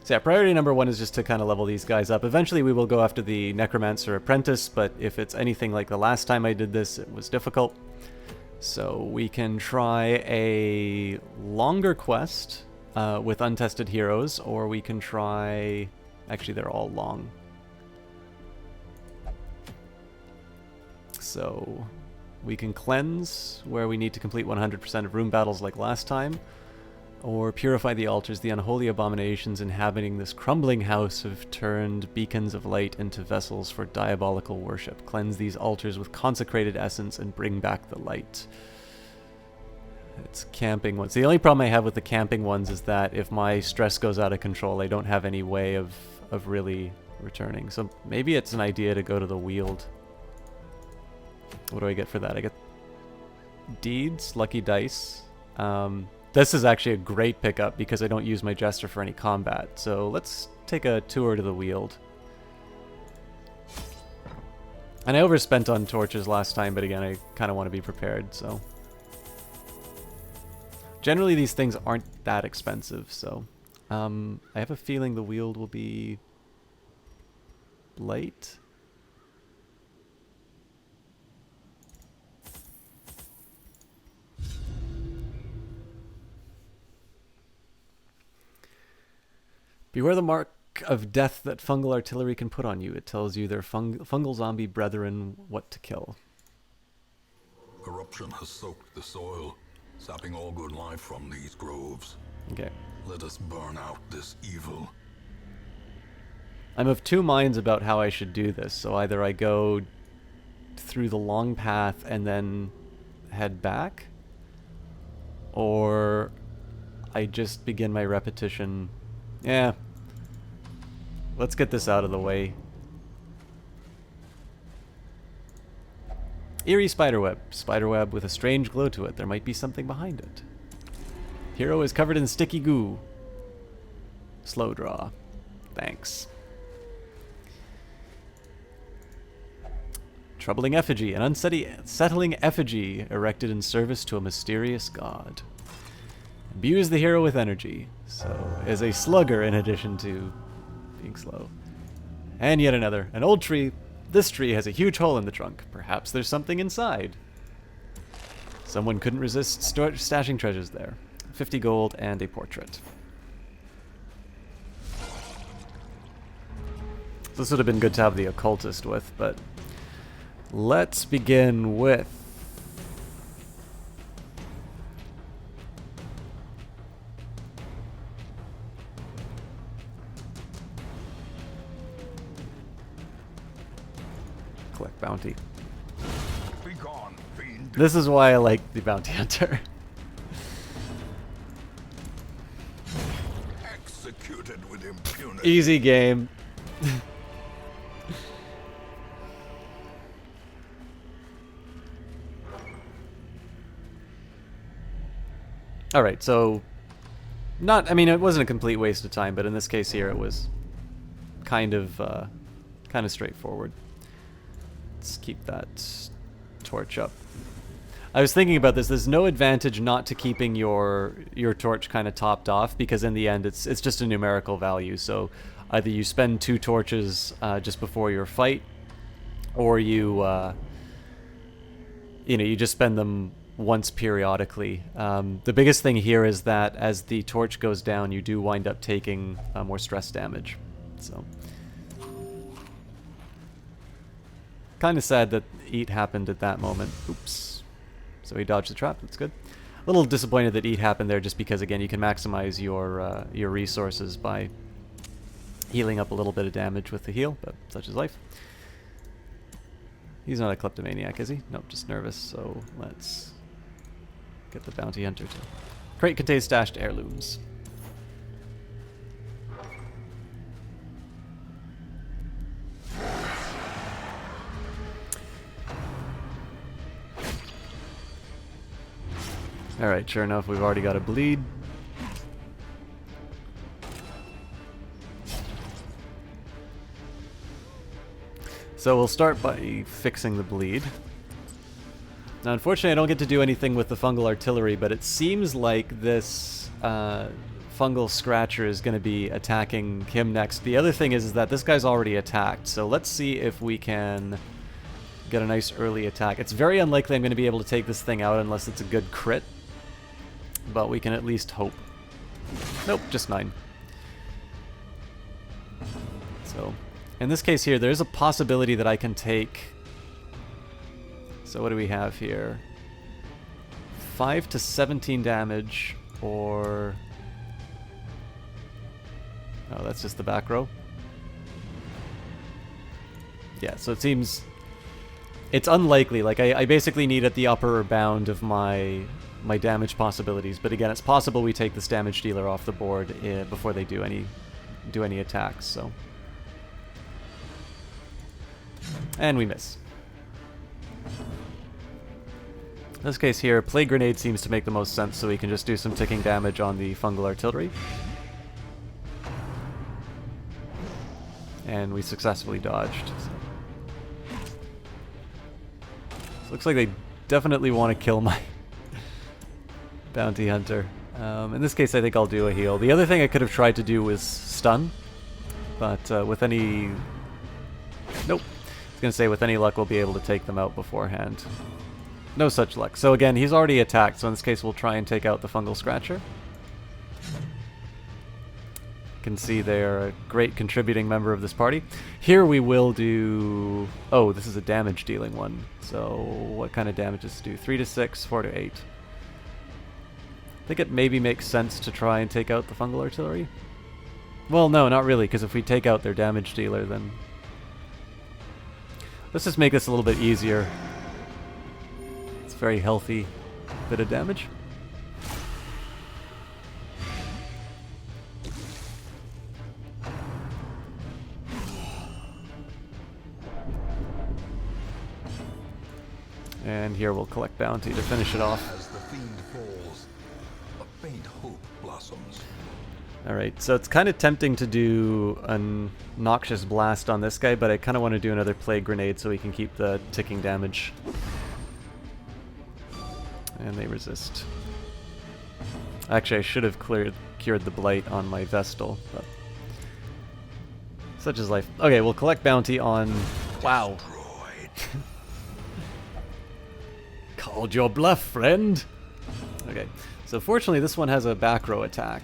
So yeah, priority number 1 is just to kind of level these guys up. Eventually we will go after the Necromancer Apprentice, but if it's anything like the last time I did this, it was difficult. So we can try a longer quest with untested heroes, or we can try... Actually, they're all long. So... we can cleanse, where we need to complete 100% of room battles like last time, or purify the altars. The unholy abominations inhabiting this crumbling house have turned beacons of light into vessels for diabolical worship. Cleanse these altars with consecrated essence and bring back the light. It's camping ones. The only problem I have with the camping ones is that if my stress goes out of control, I don't have any way of really returning. So maybe it's an idea to go to the Weald. What do I get for that? I get Deeds, Lucky Dice. This is actually a great pickup because I don't use my Jester for any combat. So let's take a tour to the Weald. And I overspent on torches last time, but again, I kind of want to be prepared, so... Generally, these things aren't that expensive, so... I have a feeling the Weald will be... light? Beware the mark of death that fungal artillery can put on you. It tells you their fungal zombie brethren what to kill. Corruption has soaked the soil, sapping all good life from these groves. Okay. Let us burn out this evil. I'm of two minds about how I should do this. So either I go through the long path and then head back, or I just begin my repetition. Yeah. Let's get this out of the way. Eerie spiderweb. Spiderweb with a strange glow to it. There might be something behind it. Hero is covered in sticky goo. Slow draw. Thanks. Troubling effigy. An unsettling effigy erected in service to a mysterious god. Imbues the hero with energy. So, is a slugger in addition to being slow. And yet another. An old tree. This tree has a huge hole in the trunk. Perhaps there's something inside. Someone couldn't resist stashing treasures there. 50 gold and a portrait. This would have been good to have the occultist with, but let's begin with bounty. Begone, fiend. This is why I like the bounty hunter. Executed with impunity. Easy game. Alright, so I mean, it wasn't a complete waste of time, but in this case here it was kind of straightforward. Let's keep that torch up. I was thinking about this. There's no advantage not to keeping your torch kind of topped off, because in the end it's just a numerical value. So either you spend 2 torches just before your fight, or you you just spend them once periodically. The biggest thing here is that as the torch goes down, you do wind up taking more stress damage. So kind of sad that Eat happened at that moment. Oops. So he dodged the trap. That's good. A little disappointed that Eat happened there, just because again you can maximize your resources by healing up a little bit of damage with the heal, but such is life. He's not a kleptomaniac, is he? Nope, just nervous. So let's get the bounty hunter too. Crate contains stashed heirlooms. Alright, sure enough, we've already got a bleed. So we'll start by fixing the bleed. Now, unfortunately, I don't get to do anything with the fungal artillery, but it seems like this fungal scratcher is going to be attacking him next. The other thing is that this guy's already attacked, so let's see if we can get a nice early attack. It's very unlikely I'm going to be able to take this thing out unless it's a good crit, but we can at least hope. Nope, just 9. So in this case here, there's a possibility that I can take... So what do we have here? 5 to 17 damage, or... Oh, that's just the back row. Yeah, so it seems... It's unlikely. Like, I basically need at the upper bound of my damage possibilities, but again, it's possible we take this damage dealer off the board before they do any attacks, so... And we miss. In this case here, Plague Grenade seems to make the most sense, so we can just do some ticking damage on the fungal artillery. And we successfully dodged. So looks like they definitely want to kill my bounty hunter. In this case, I think I'll do a heal. The other thing I could have tried to do was stun, but with any... Nope. I was going to say, with any luck, we'll be able to take them out beforehand. No such luck. So again, he's already attacked, so in this case we'll try and take out the fungal scratcher. You can see they're a great contributing member of this party. Here we will do... Oh, this is a damage dealing one. So what kind of damage does it do? 3 to 6, 4 to 8. I think it maybe makes sense to try and take out the fungal artillery. Well, no, not really, because if we take out their damage dealer, then... Let's just make this a little bit easier. It's a very healthy bit of damage. And here we'll collect bounty to finish it off. As the fiend falls, a faint hope blossoms. Alright, so it's kind of tempting to do a Noxious Blast on this guy, but I kind of want to do another Plague Grenade so we can keep the ticking damage. And they resist. Actually, I should have cured the Blight on my Vestal, but... Such is life. Okay, we'll collect bounty on... Wow. Called your bluff, friend! Okay, so fortunately this one has a back row attack.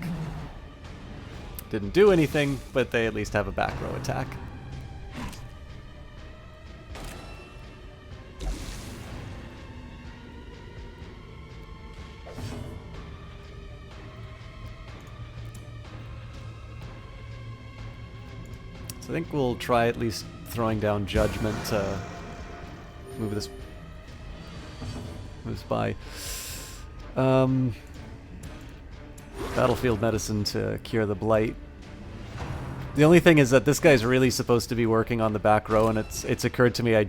Didn't do anything, but they at least have a back row attack. So I think we'll try at least throwing down Judgment to move this by. Battlefield medicine to cure the blight. The only thing is that this guy's really supposed to be working on the back row, and it's occurred to me I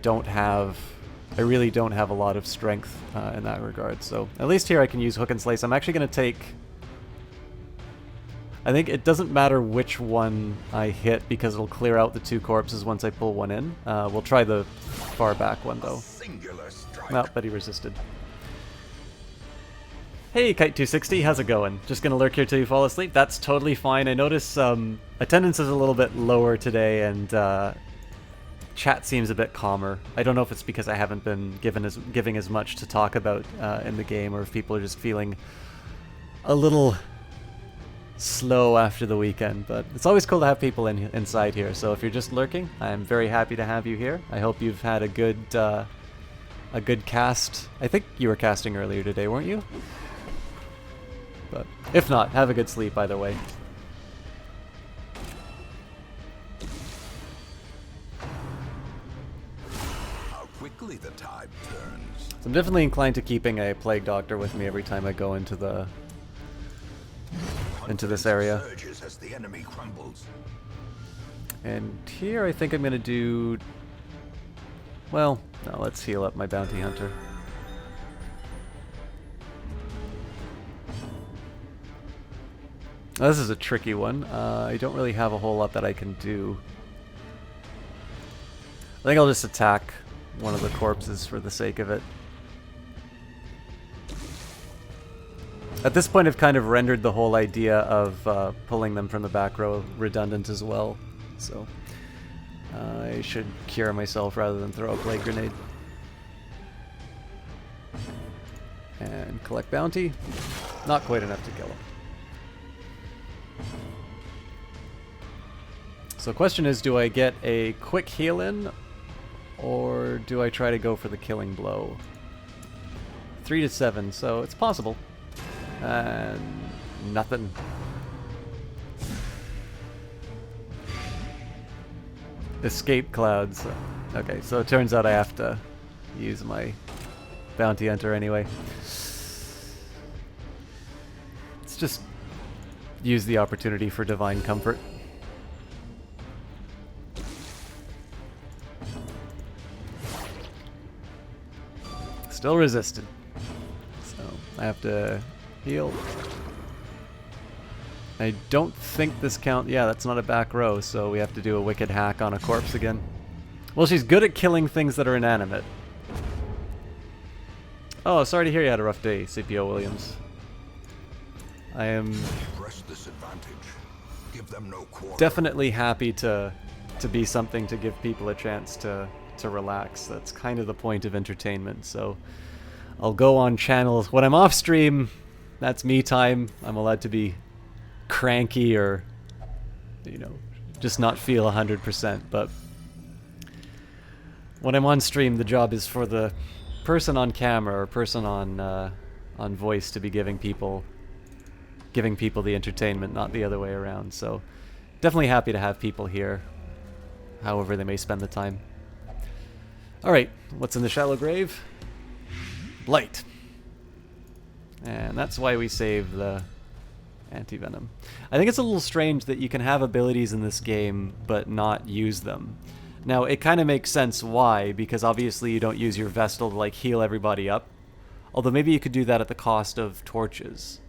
really don't have a lot of strength in that regard. So at least here I can use hook and slice. I'm actually going to take... I think it doesn't matter which one I hit because it'll clear out the 2 corpses once I pull one in. We'll try the far back one though. No, but he resisted. Hey Kite260, how's it going? Just gonna lurk here till you fall asleep? That's totally fine. I notice attendance is a little bit lower today, and chat seems a bit calmer. I don't know if it's because I haven't been giving as much to talk about in the game, or if people are just feeling a little slow after the weekend. But it's always cool to have people inside here. So if you're just lurking, I'm very happy to have you here. I hope you've had a good cast. I think you were casting earlier today, weren't you? But if not, have a good sleep either way. How quickly the tide turns. So I'm definitely inclined to keeping a plague doctor with me every time I go into this area. Surges as the enemy crumbles. And here I think I'm gonna do... Well, no, let's heal up my bounty hunter. Now, this is a tricky one. I don't really have a whole lot that I can do. I think I'll just attack one of the corpses for the sake of it. At this point, I've kind of rendered the whole idea of pulling them from the back row redundant as well. So I should cure myself rather than throw a plague grenade. And collect bounty. Not quite enough to kill him. So the question is, do I get a quick heal in, or do I try to go for the killing blow? 3 to 7, so it's possible. And nothing. Escape clouds. Okay, so it turns out I have to use my bounty hunter anyway. Let's just use the opportunity for divine comfort. Still resisted. So I have to heal. I don't think this count... Yeah, that's not a back row, so we have to do a wicked hack on a corpse again. Well, she's good at killing things that are inanimate. Oh, sorry to hear you had a rough day, CPO Williams. I am definitely happy to be something to give people a chance to relax. That's kind of the point of entertainment. So I'll go on channels when I'm off stream. That's me time. I'm allowed to be cranky or, you know, just not feel 100%. But when I'm on stream, the job is for the person on camera or person on voice to be giving people the entertainment, not the other way around. So definitely happy to have people here, however they may spend the time. Alright, what's in the shallow grave? Blight. And that's why we save the anti-venom. I think it's a little strange that you can have abilities in this game but not use them. Now, it kind of makes sense why, because obviously you don't use your Vestal to like heal everybody up. Although maybe you could do that at the cost of torches.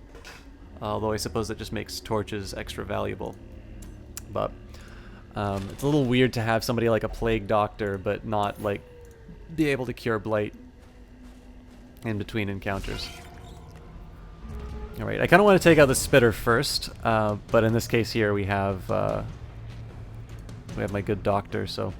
Although I suppose that just makes torches extra valuable. But it's a little weird to have somebody like a Plague Doctor but not like be able to cure Blight in between encounters. Alright, I kind of want to take out the Spitter first, but in this case here we have my good Doctor, so...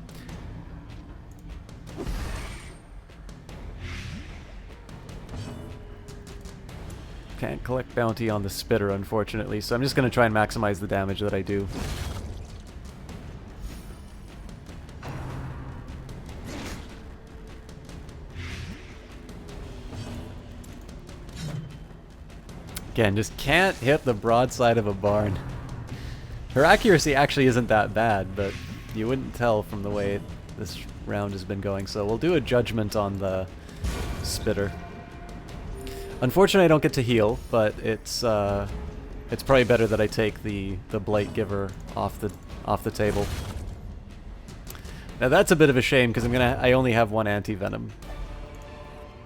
Can't collect bounty on the Spitter, unfortunately, so I'm just going to try and maximize the damage that I do. Again, just can't hit the broadside of a barn. Her accuracy actually isn't that bad, but you wouldn't tell from the way this round has been going. So we'll do a judgment on the spitter. Unfortunately, I don't get to heal, but it's probably better that I take the Blight Giver off the table. Now that's a bit of a shame because I only have one anti-venom.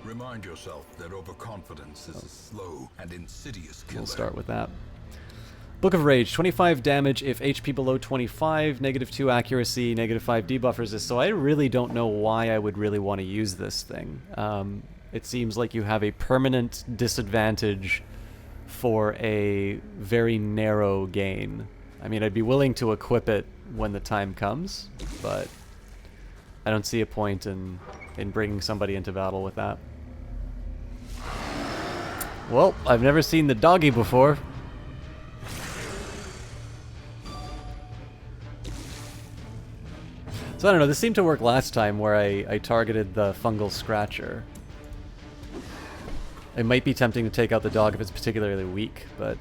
Remind yourself that overconfidence is a slow and insidious killer. We'll start with that. Book of Rage, 25 damage if HP below 25, -2 accuracy, -5 debuff resist. So I really don't know why I would really want to use this thing. It seems like you have a permanent disadvantage for a very narrow gain. I mean, I'd be willing to equip it when the time comes, but I don't see a point in bringing somebody into battle with that. Well, I've never seen the doggy before. So I don't know, this seemed to work last time where I targeted the fungal scratcher. It might be tempting to take out the dog if it's particularly weak, but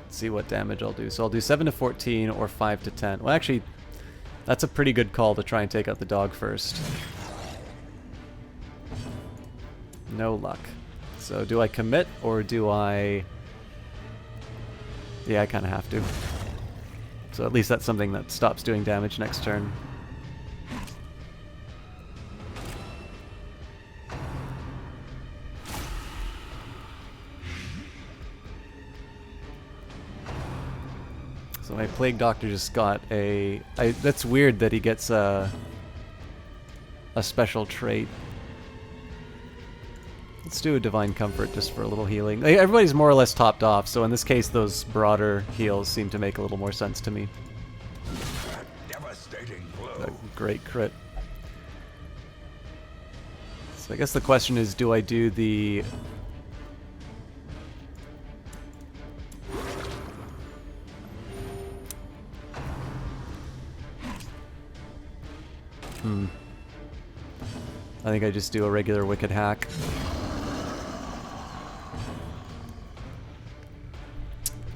let's see what damage I'll do. So I'll do 7 to 14 or 5 to 10. Well, actually, that's a pretty good call to try and take out the dog first. No luck. So do I commit or do I... Yeah, I kind of have to. So at least that's something that stops doing damage next turn. So my Plague Doctor just got a... that's weird that he gets a special trait. Let's do a Divine Comfort just for a little healing. Like, everybody's more or less topped off, so in this case those broader heals seem to make a little more sense to me. Devastating blow. A great crit. So I guess the question is, do I do the... I think I just do a regular Wicked Hack.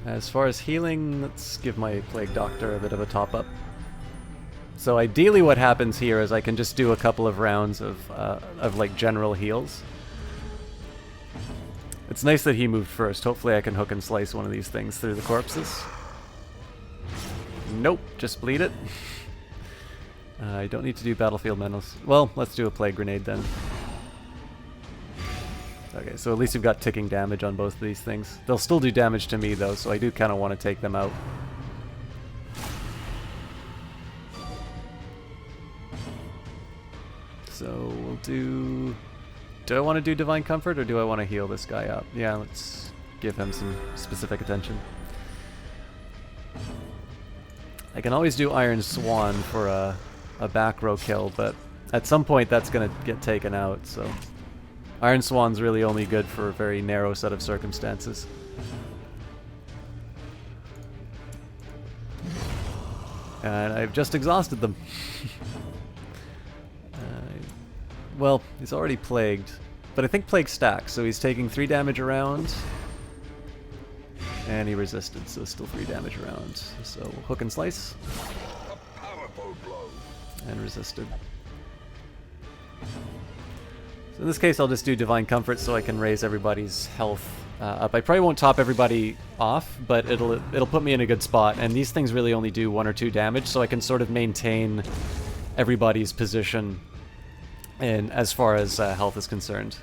As far as healing, let's give my Plague Doctor a bit of a top-up. So ideally what happens here is I can just do a couple of rounds of like general heals. It's nice that he moved first. Hopefully I can hook and slice one of these things through the corpses. Nope, just bleed it. I don't need to do Battlefield Menace. Well, let's do a Plague Grenade then. Okay, so at least we've got ticking damage on both of these things. They'll still do damage to me though, so I do kind of want to take them out. So we'll do... Do I want to do Divine Comfort or do I want to heal this guy up? Yeah, let's give him some specific attention. I can always do Iron Swan for a back row kill, but at some point that's going to get taken out, so... Iron Swan's really only good for a very narrow set of circumstances. And I've just exhausted them. Well, he's already plagued, but I think plague stacks, so he's taking 3 damage a round. And he resisted, so still 3 damage a round. So hook and slice. A powerful blow. And resisted. So in this case, I'll just do Divine Comfort so I can raise everybody's health up. I probably won't top everybody off, but it'll put me in a good spot. And these things really only do 1 or 2 damage, so I can sort of maintain everybody's position in as far as health is concerned.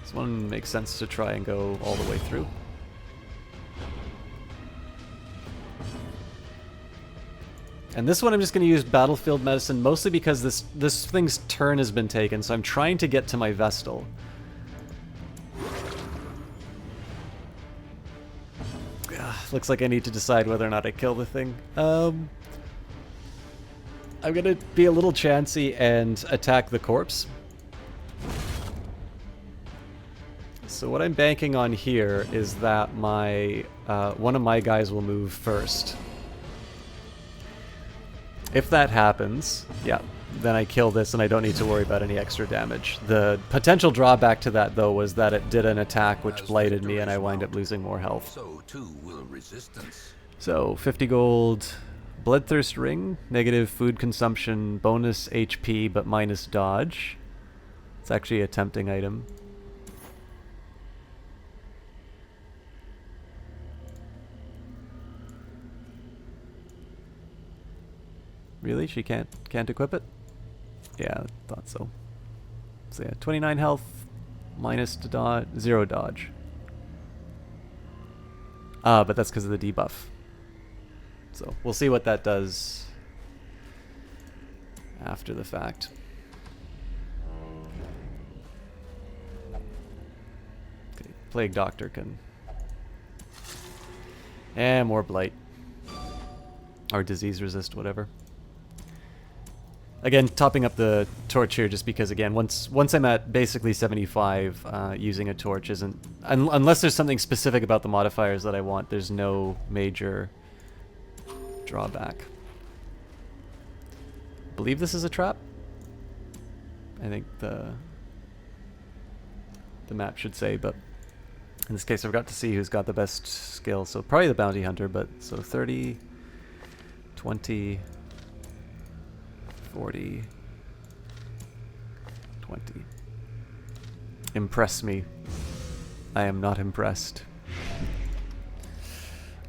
This one makes sense to try and go all the way through. And this one I'm just going to use Battlefield Medicine, mostly because this thing's turn has been taken, so I'm trying to get to my Vestal. Looks like I need to decide whether or not I kill the thing. I'm going to be a little chancy and attack the corpse. So what I'm banking on here is that my one of my guys will move first. If that happens, yeah, then I kill this and I don't need to worry about any extra damage. The potential drawback to that, though, was that it did an attack which blighted me and I wind up losing more health. So too will resistance. So, 50 gold, Bloodthirst Ring, negative food consumption, bonus HP but minus dodge. It's actually a tempting item. Really? She can't equip it? Yeah, I thought so. So yeah, 29 health, minus to dodge, 0 dodge. But that's because of the debuff. So we'll see what that does after the fact. Okay, Plague Doctor can... And more blight. Or disease resist, whatever. Again, topping up the torch here just because, again, once I'm at basically 75, using a torch isn't... unless there's something specific about the modifiers that I want, there's no major drawback. I believe this is a trap. I think the map should say, but in this case I've got to see who's got the best skill. So probably the Bounty Hunter, but so 30, 20... 40, 20. Impress me. I am not impressed.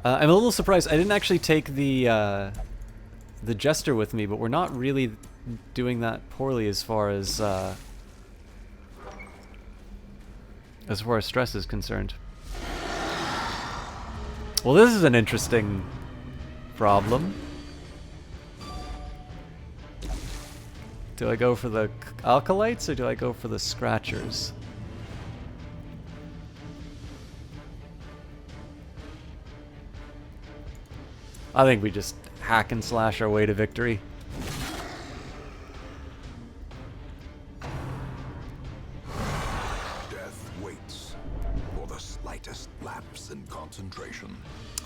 I'm a little surprised. I didn't actually take the Jester with me, but we're not really doing that poorly as far as stress is concerned. Well, this is an interesting problem. Do I go for the Alkalites or do I go for the Scratchers? I think we just hack and slash our way to victory. Death waits for the slightest lapse in concentration.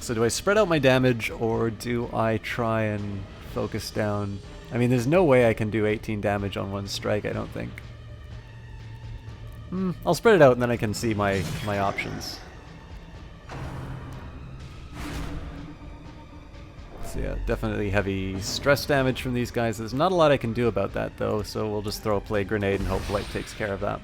So do I spread out my damage or do I try and focus down? I mean, there's no way I can do 18 damage on one strike, I don't think. I'll spread it out and then I can see my options. So yeah, definitely heavy stress damage from these guys. There's not a lot I can do about that though, so we'll just throw a Plague Grenade and hope Blight takes care of that.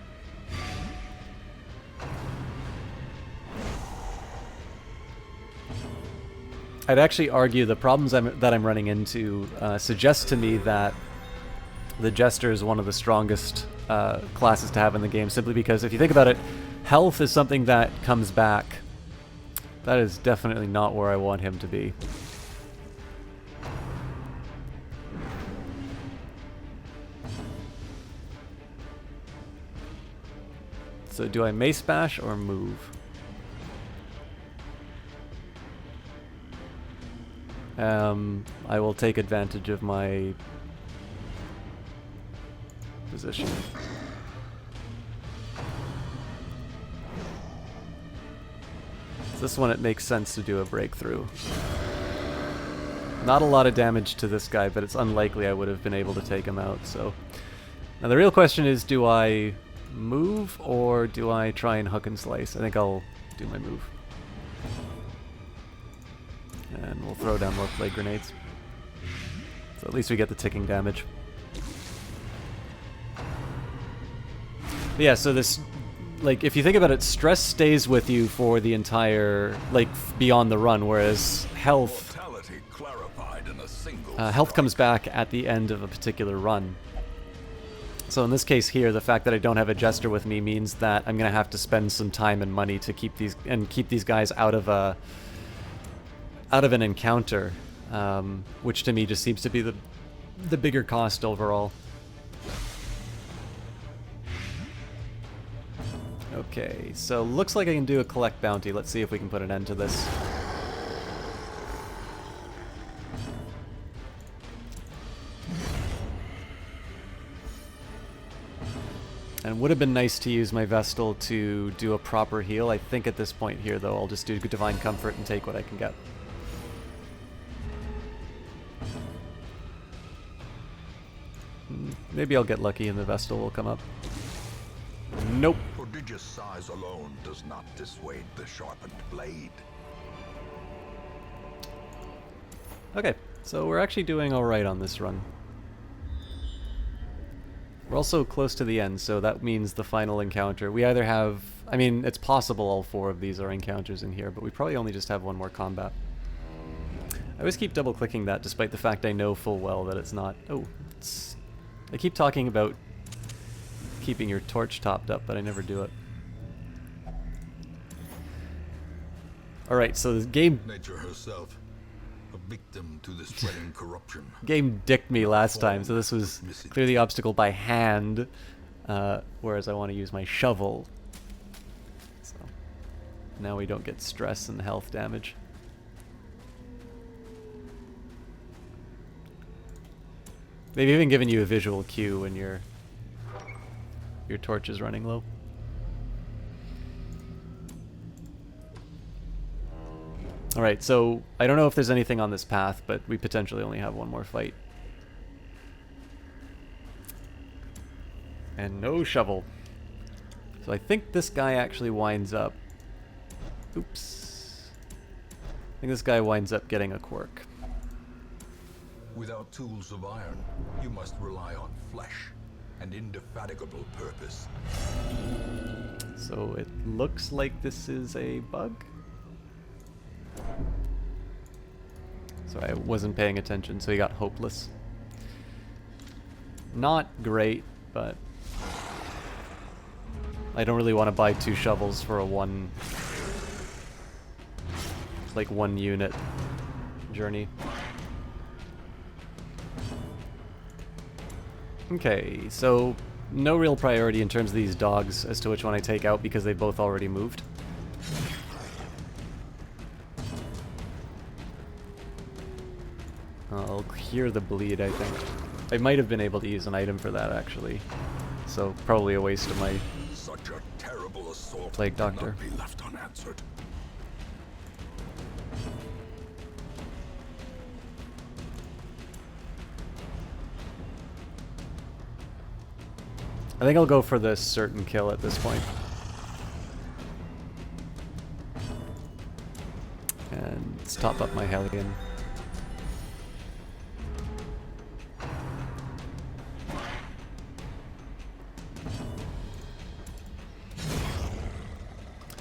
I'd actually argue the problems that I'm running into suggest to me that the Jester is one of the strongest classes to have in the game, simply because if you think about it, health is something that comes back. That is definitely not where I want him to be. So do I Mace Bash or move? I will take advantage of my position. This one it makes sense to do a breakthrough. Not a lot of damage to this guy, but it's unlikely I would have been able to take him out, so... Now the real question is, do I move or do I try and hook and slice? I think I'll do my move. And we'll throw down more Plague Grenades. So at least we get the ticking damage. But yeah, so this, like, if you think about it, stress stays with you for the entire, like, beyond the run, whereas health comes back at the end of a particular run. So in this case here, the fact that I don't have a Jester with me means that I'm going to have to spend some time and money to keep these guys out of an encounter, which to me just seems to be the bigger cost overall. Okay, so looks like I can do a collect bounty. Let's see if we can put an end to this. And it would have been nice to use my Vestal to do a proper heal. I think at this point here, though, I'll just do Divine Comfort and take what I can get. Maybe I'll get lucky and the Vestal will come up. Nope. Prodigious size alone does not dissuade the sharpened blade. Okay, so we're actually doing alright on this run. We're also close to the end, so that means the final encounter. We either have... I mean, it's possible all 4 of these are encounters in here, but we probably only just have one more combat. I always keep double-clicking that, despite the fact I know full well that it's not... Oh, it's... I keep talking about keeping your torch topped up, but I never do it. Alright, so the game... Nature herself, a victim to the spreading corruption. Game dicked me last time, so this was clear the obstacle by hand, whereas I want to use my shovel. So now we don't get stress and health damage. They've even given you a visual cue when your torch is running low. Alright, so I don't know if there's anything on this path, but we potentially only have one more fight. And no shovel. So I think this guy actually winds up... Oops. I think this guy winds up getting a quirk. Without tools of iron, you must rely on flesh and indefatigable purpose. So it looks like this is a bug? So I wasn't paying attention, so he got hopeless. Not great, but I don't really want to buy 2 shovels for a one unit journey. Okay, so no real priority in terms of these dogs as to which one I take out because they both already moved. I'll cure the bleed, I think. I might have been able to use an item for that, actually. So, probably a waste of my Such a terrible assault Plague Doctor. cannot be left unanswered. I think I'll go for the certain kill at this point. And let's top up my Hellion.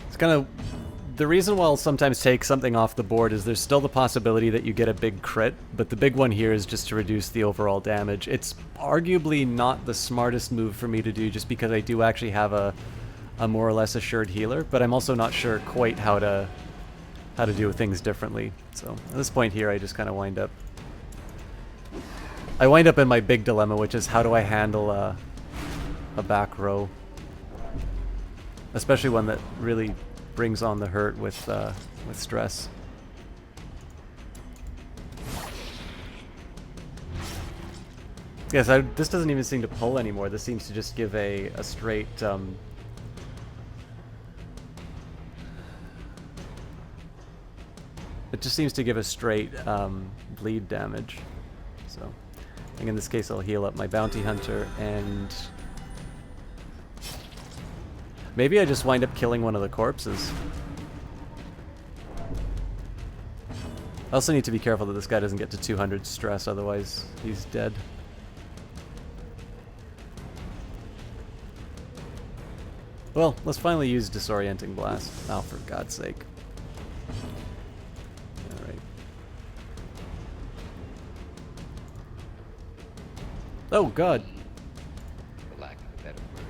It's kind of... The reason why I'll sometimes take something off the board is there's still the possibility that you get a big crit, but the big one here is just to reduce the overall damage. It's arguably not the smartest move for me to do just because I do actually have a more or less assured healer, but I'm also not sure quite how to do things differently. So at this point here I just kind of wind up... I wind up in my big dilemma, which is how do I handle a back row? Especially one that really brings on the hurt with stress. Yes, this doesn't even seem to pull anymore. This seems to just give a straight... It just seems to give a straight bleed damage. So, I think in this case I'll heal up my bounty hunter and... Maybe I just wind up killing one of the corpses. I also need to be careful that this guy doesn't get to 200 stress, otherwise he's dead. Well, let's finally use Disorienting Blast. Oh, for God's sake. Alright. Oh, God.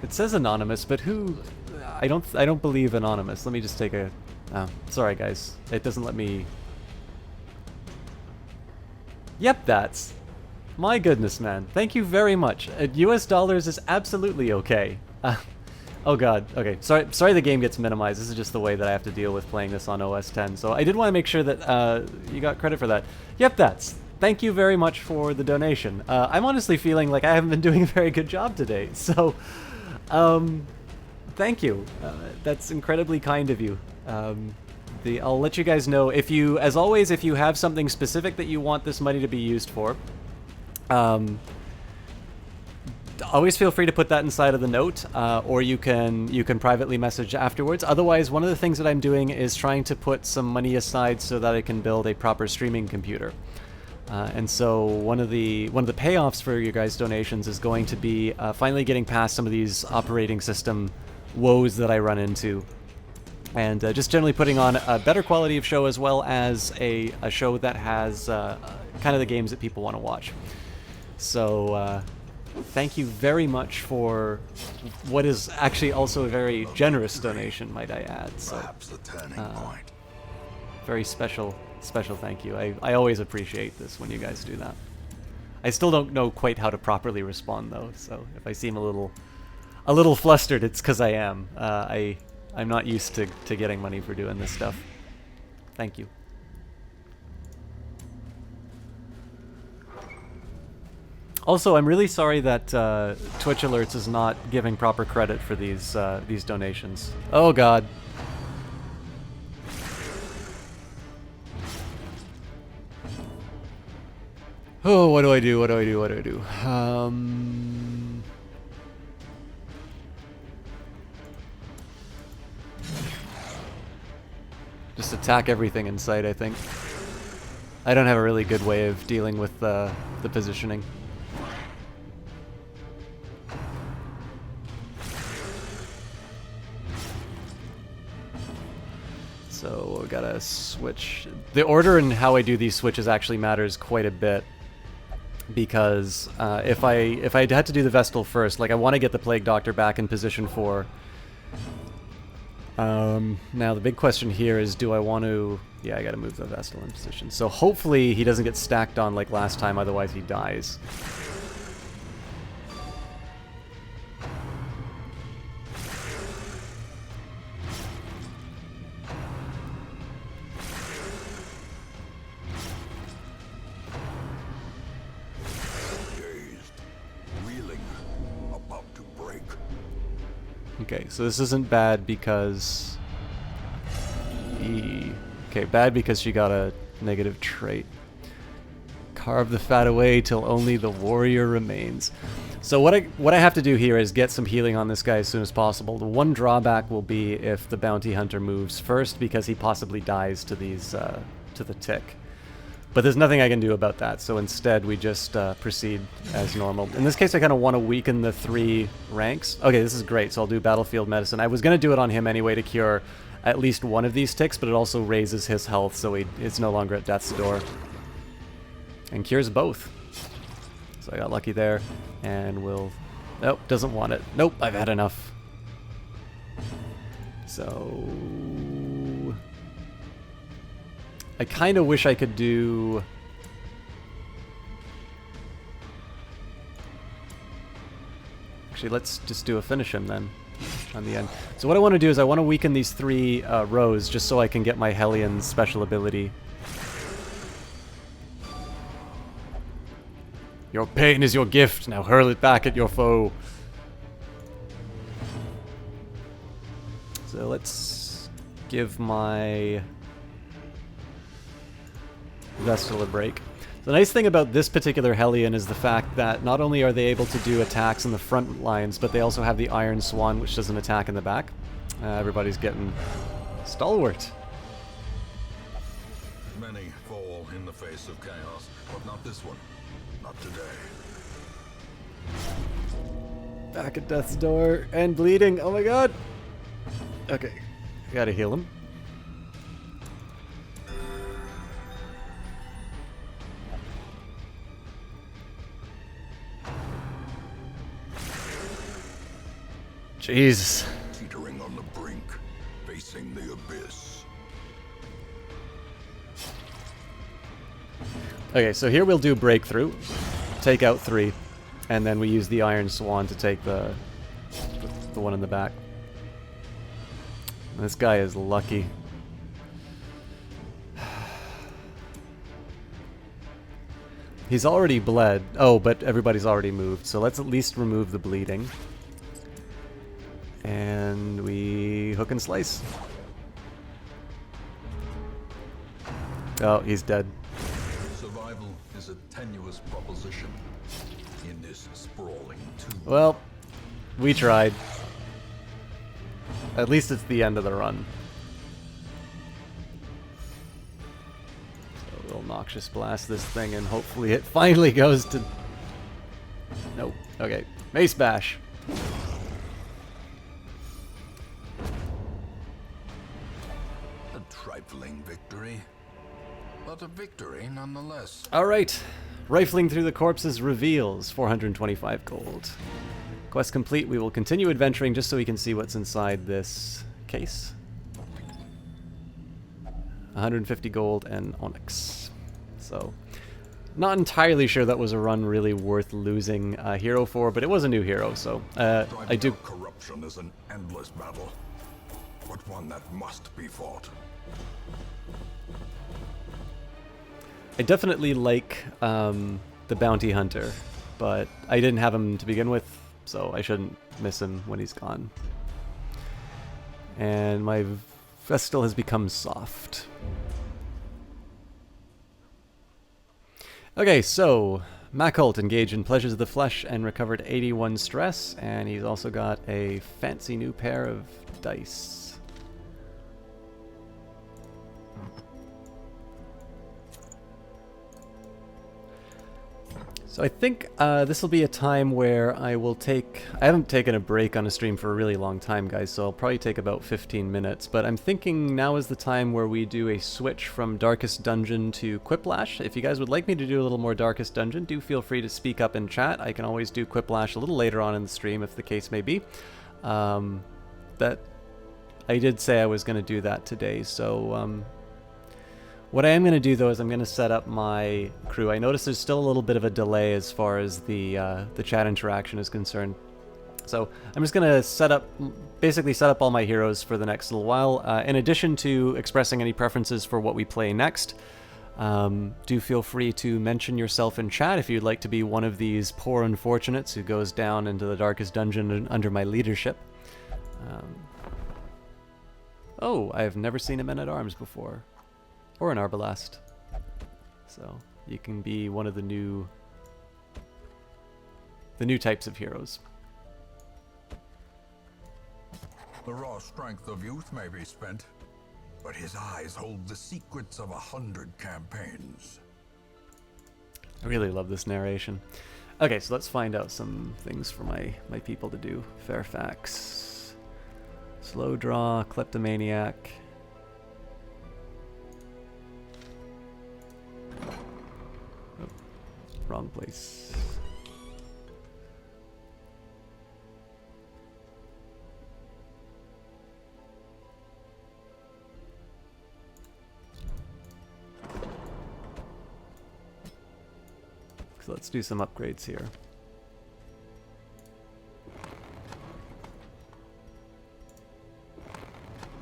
It says anonymous, but who... I don't believe anonymous. Let me just take a... Oh, sorry guys. It doesn't let me... Yep, that's... My goodness, man. Thank you very much. US dollars is absolutely okay. Oh god, okay. Sorry the game gets minimized. This is just the way that I have to deal with playing this on OS X. So I did want to make sure that you got credit for that. Yep, that's... Thank you very much for the donation. I'm honestly feeling like I haven't been doing a very good job today, so... Thank you. That's incredibly kind of you. I'll let you guys know if you, as always, if you have something specific that you want this money to be used for. always feel free to put that inside of the note, or you can privately message afterwards. Otherwise, one of the things that I'm doing is trying to put some money aside so that I can build a proper streaming computer. And so one of the payoffs for your guys' donations is going to be finally getting past some of these operating system woes that I run into, and just generally putting on a better quality of show, as well as a show that has kind of the games that people want to watch. So thank you very much for what is actually also a very generous donation, might I add. So Perhaps the turning point. very special thank you. I always appreciate this when you guys do that. I still don't know quite how to properly respond though, so if I seem a little flustered, it's because I am. I'm not used to getting money for doing this stuff. Thank you. Also, I'm really sorry that Twitch Alerts is not giving proper credit for these donations. Oh god. Oh, what do I do? What do I do? What do I do? Just attack everything in sight, I think. I don't have a really good way of dealing with the positioning. So we gotta switch. The order and how I do these switches actually matters quite a bit, because if I had to do the Vestal first, like I want to get the Plague Doctor back in position 4. Now the big question here is, do I want to... Yeah, I gotta move the Vestal in position. So hopefully he doesn't get stacked on like last time, otherwise he dies. Okay, so this isn't bad because... Okay, bad because she got a negative trait. Carve the fat away till only the warrior remains. So what I have to do here is get some healing on this guy as soon as possible. The one drawback will be if the bounty hunter moves first, because he possibly dies to these to the tick. But there's nothing I can do about that, so instead we just proceed as normal. In this case, I kind of want to weaken the 3 ranks. Okay, this is great, so I'll do Battlefield Medicine. I was going to do it on him anyway to cure at least one of these ticks, but it also raises his health, so it's no longer at death's door. And cures both. So I got lucky there, and we'll... Nope, doesn't want it. Nope, I've had enough. So... I kind of wish I could do... Actually, let's just do a finish him then, on the end. So what I want to do is I want to weaken these 3 rows, just so I can get my Hellions special ability. Your pain is your gift, now hurl it back at your foe. So let's give my... Vestal a break. The nice thing about this particular Hellion is the fact that not only are they able to do attacks in the front lines, but they also have the Iron Swan, which does an attack in the back. Everybody's getting stalwart. Many fall in the face of chaos, but not this one. Not today. Back at death's door and bleeding. Oh my god. Okay, I gotta heal him. Jesus. Teetering on the brink, facing the abyss. Okay, so here we'll do breakthrough, take out 3, and then we use the Iron Swan to take the one in the back. This guy is lucky. He's already bled. Oh, but everybody's already moved, so let's at least remove the bleeding. And we hook and slice. Oh, he's dead. Survival is a tenuous proposition. in this sprawling tomb. Well, we tried. At least it's the end of the run. So we'll Noxious Blast this thing and hopefully it finally goes to... Nope. Okay. Mace Bash. A trifling victory, but a victory nonetheless. Alright. Rifling through the corpses reveals 425 gold. Quest complete. We will continue adventuring just so we can see what's inside this case. 150 gold and onyx. So, not entirely sure that was a run really worth losing a hero for, but it was a new hero, so I do... Corruption is an endless battle, but one that must be fought. I definitely like the Bounty Hunter, but I didn't have him to begin with, so I shouldn't miss him when he's gone. And my Vestal has become soft. Okay, so Macult engaged in pleasures of the flesh and recovered 81 stress, and he's also got a fancy new pair of dice. So I think this will be a time where I will take... I haven't taken a break on a stream for a really long time, guys, so I'll probably take about 15 minutes. But I'm thinking now is the time where we do a switch from Darkest Dungeon to Quiplash. If you guys would like me to do a little more Darkest Dungeon, do feel free to speak up in chat. I can always do Quiplash a little later on in the stream if the case may be. That I did say I was going to do that today, so... What I am going to do, though, is I'm going to set up my crew. I notice there's still a little bit of a delay as far as the chat interaction is concerned. So I'm just going to basically set up all my heroes for the next little while. In addition to expressing any preferences for what we play next, do feel free to mention yourself in chat if you'd like to be one of these poor unfortunates who goes down into the Darkest Dungeon under my leadership. Oh, I've never seen a Men-at-Arms before. Or an Arbalest. So you can be one of the new types of heroes. The raw strength of youth may be spent, but his eyes hold the secrets of 100 campaigns. I really love this narration. Okay, so let's find out some things for my people to do. Fairfax. Slow draw, Kleptomaniac. Wrong place. So let's do some upgrades here.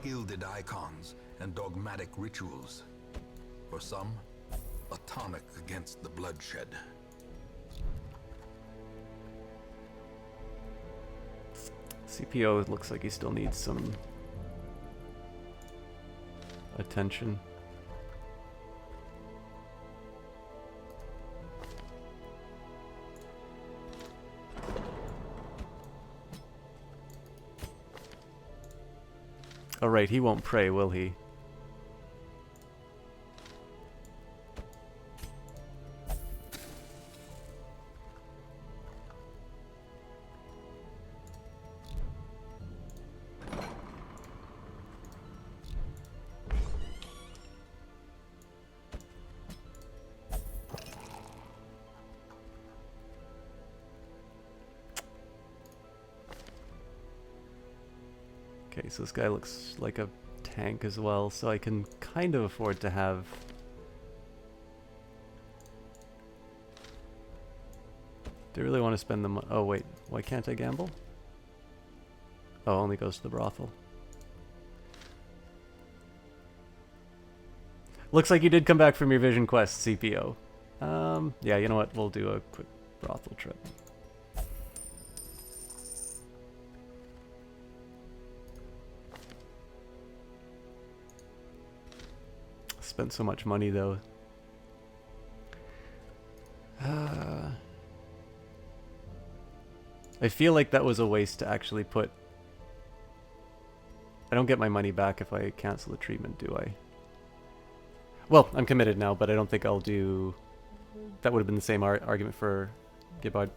Gilded icons and dogmatic rituals. For some, a tonic against the bloodshed. CPO looks like he still needs some attention. Oh right, he won't pray, will he? Okay, so this guy looks like a tank as well, so I can kind of afford to have... Do I really want to spend the money? Oh wait, why can't I gamble? Oh, only goes to the brothel. Looks like you did come back from your Vision Quest, CPO. Yeah, you know what, we'll do a quick brothel trip. Spent so much money though. I feel like that was a waste to actually put... I don't get my money back if I cancel the treatment, do I? Well, I'm committed now, but I don't think I'll do... That would have been the same argument for Gibbard.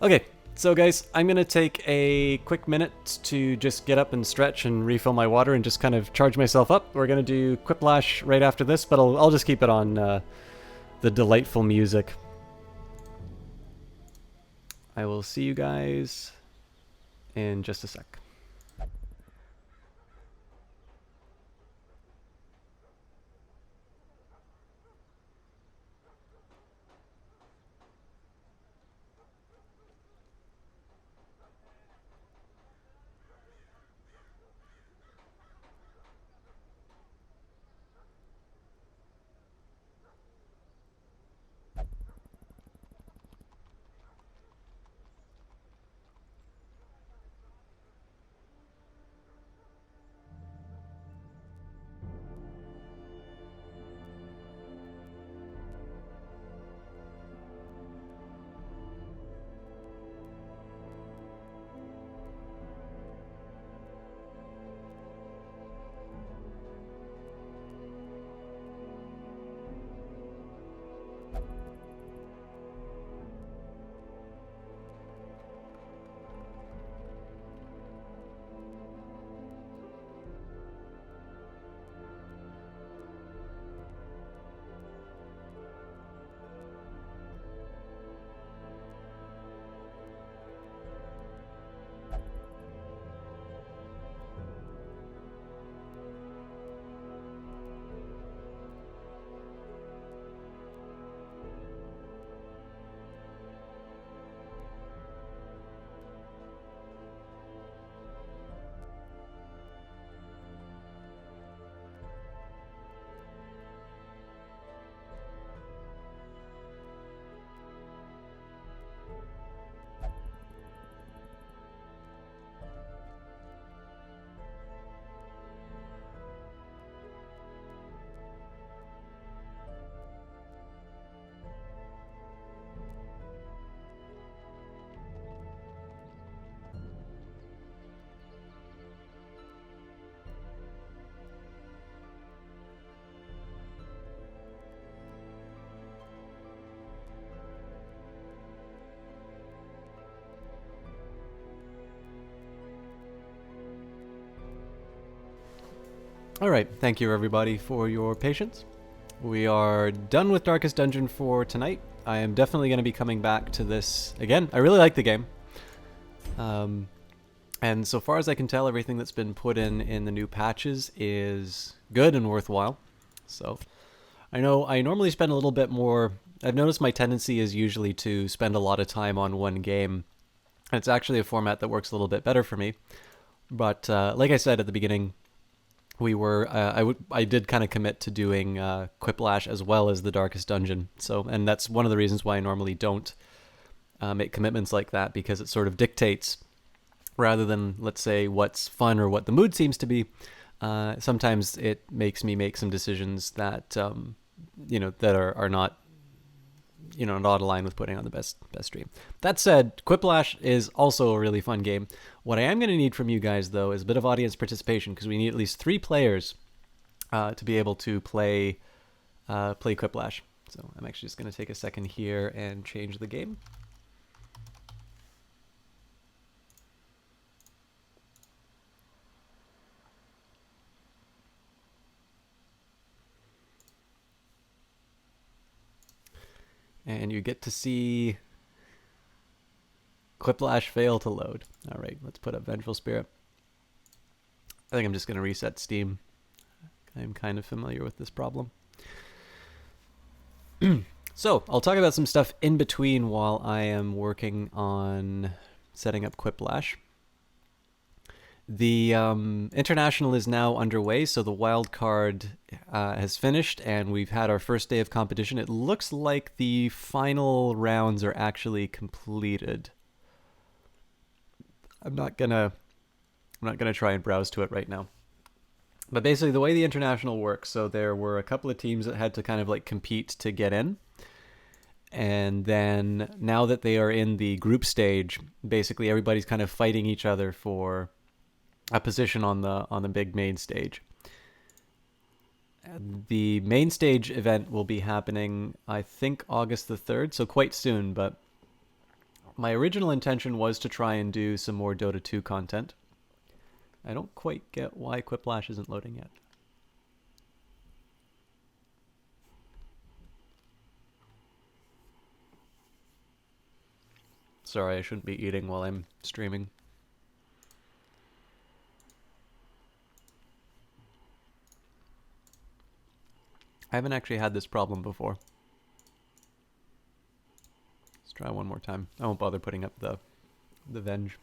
Okay, so guys, I'm going to take a quick minute to just get up and stretch and refill my water and just kind of charge myself up. We're going to do Quiplash right after this, but I'll just keep it on the delightful music. I will see you guys in just a sec. Alright, thank you everybody for your patience. We are done with Darkest Dungeon for tonight. I am definitely going to be coming back to this again. I really like the game. And so far as I can tell, everything that's been put in the new patches is good and worthwhile. So, I know I normally spend a little bit more... I've noticed my tendency is usually to spend a lot of time on one game. And it's actually a format that works a little bit better for me. But like I said at the beginning, we were I did kind of commit to doing Quiplash as well as the Darkest Dungeon. So, and that's one of the reasons why I normally don't make commitments like that, because it sort of dictates, rather than, let's say, what's fun or what the mood seems to be. Sometimes it makes me make some decisions that that are not not aligned with putting on the best stream. That said, Quiplash is also a really fun game. What I am going to need from you guys, though, is a bit of audience participation, because we need at least 3 players to be able to play Quiplash. So I'm actually just going to take a second here and change the game. And you get to see Quiplash fail to load. All right, let's put up Vengeful Spirit. I think I'm just going to reset Steam. I'm kind of familiar with this problem. So, I'll talk about some stuff in between while I am working on setting up Quiplash. The International is now underway, so the wild card has finished, and we've had our first day of competition. It looks like the final rounds are actually completed. I'm not gonna try and browse to it right now. But basically, the way the International works, so there were a couple of teams that had to kind of like compete to get in. And then now that they are in the group stage, basically everybody's kind of fighting each other for a position on the big main stage. The main stage event will be happening, I think, August the 3rd, so quite soon, but my original intention was to try and do some more Dota 2 content. I don't quite get why Quiplash isn't loading yet. Sorry, I shouldn't be eating while I'm streaming. I haven't actually had this problem before. Let's try one more time. I won't bother putting up the Venge.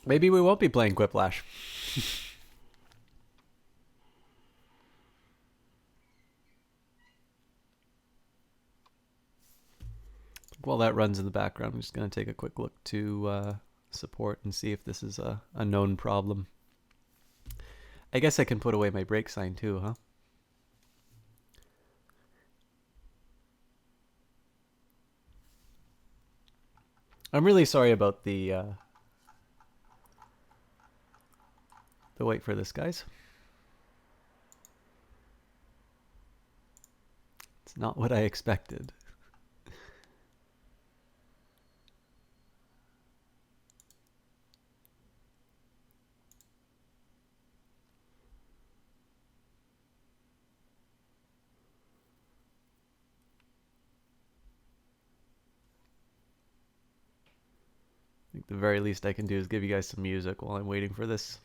Maybe we won't be playing Quiplash. While that runs in the background, I'm just going to take a quick look to support and see if this is a known problem. I guess I can put away my break sign too, huh? I'm really sorry about the wait for this, guys. It's not what I expected. I think the very least I can do is give you guys some music while I'm waiting for this.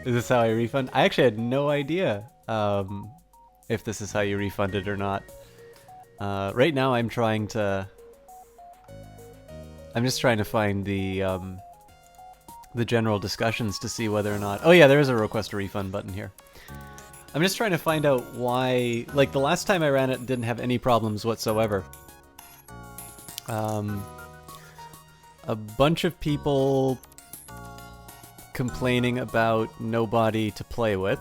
Is this how I refund? I actually had no idea if this is how you refund it or not. Right now I'm just trying to find the general discussions to see whether or not... Oh yeah, there is a request a refund button here. I'm just trying to find out why... Like, the last time I ran it didn't have any problems whatsoever. A bunch of people complaining about nobody to play with.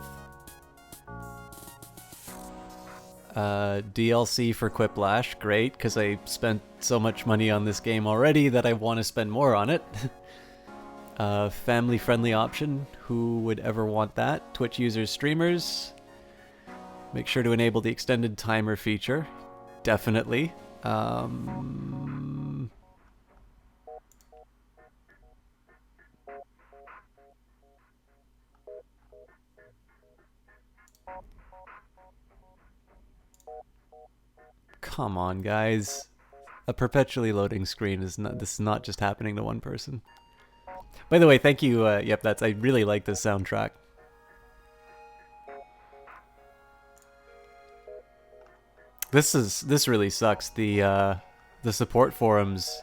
DLC for Quiplash, great, because I spent so much money on this game already that I want to spend more on it. Family-friendly option, who would ever want that? Twitch users, streamers. Make sure to enable the extended timer feature. Definitely. Come on, guys. A perpetually loading screen is not. This is not just happening to one person. By the way, thank you. Yep, I really like this soundtrack. This really sucks. The support forums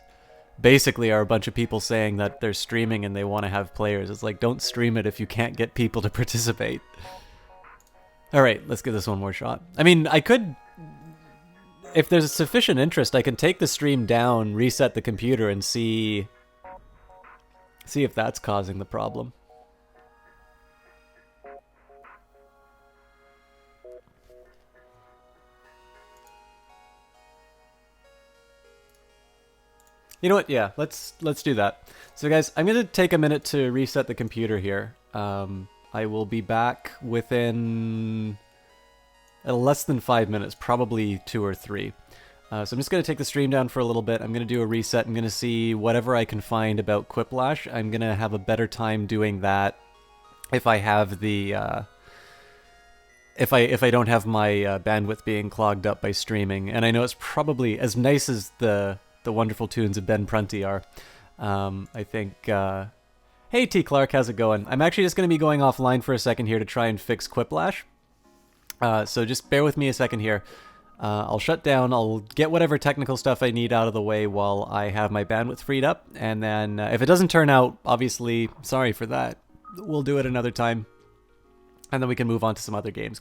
basically are a bunch of people saying that they're streaming and they want to have players. It's like, don't stream it if you can't get people to participate. All right, let's give this one more shot. I mean, I could. If there's sufficient interest, I can take the stream down, reset the computer, and see if that's causing the problem. You know what? Yeah, let's do that. So guys, I'm going to take a minute to reset the computer here. I will be back within less than 5 minutes, probably 2 or 3. So I'm just going to take the stream down for a little bit. I'm going to do a reset. I'm going to see whatever I can find about Quiplash. I'm going to have a better time doing that if I have the if I don't have my bandwidth being clogged up by streaming. And I know it's probably as nice as the wonderful tunes of Ben Prunty are. I think. Hey T Clark, how's it going? I'm actually just going to be going offline for a second here to try and fix Quiplash. So just bear with me a second here. I'll shut down, I'll get whatever technical stuff I need out of the way while I have my bandwidth freed up, and then if it doesn't turn out, obviously, sorry for that, we'll do it another time, and then we can move on to some other games.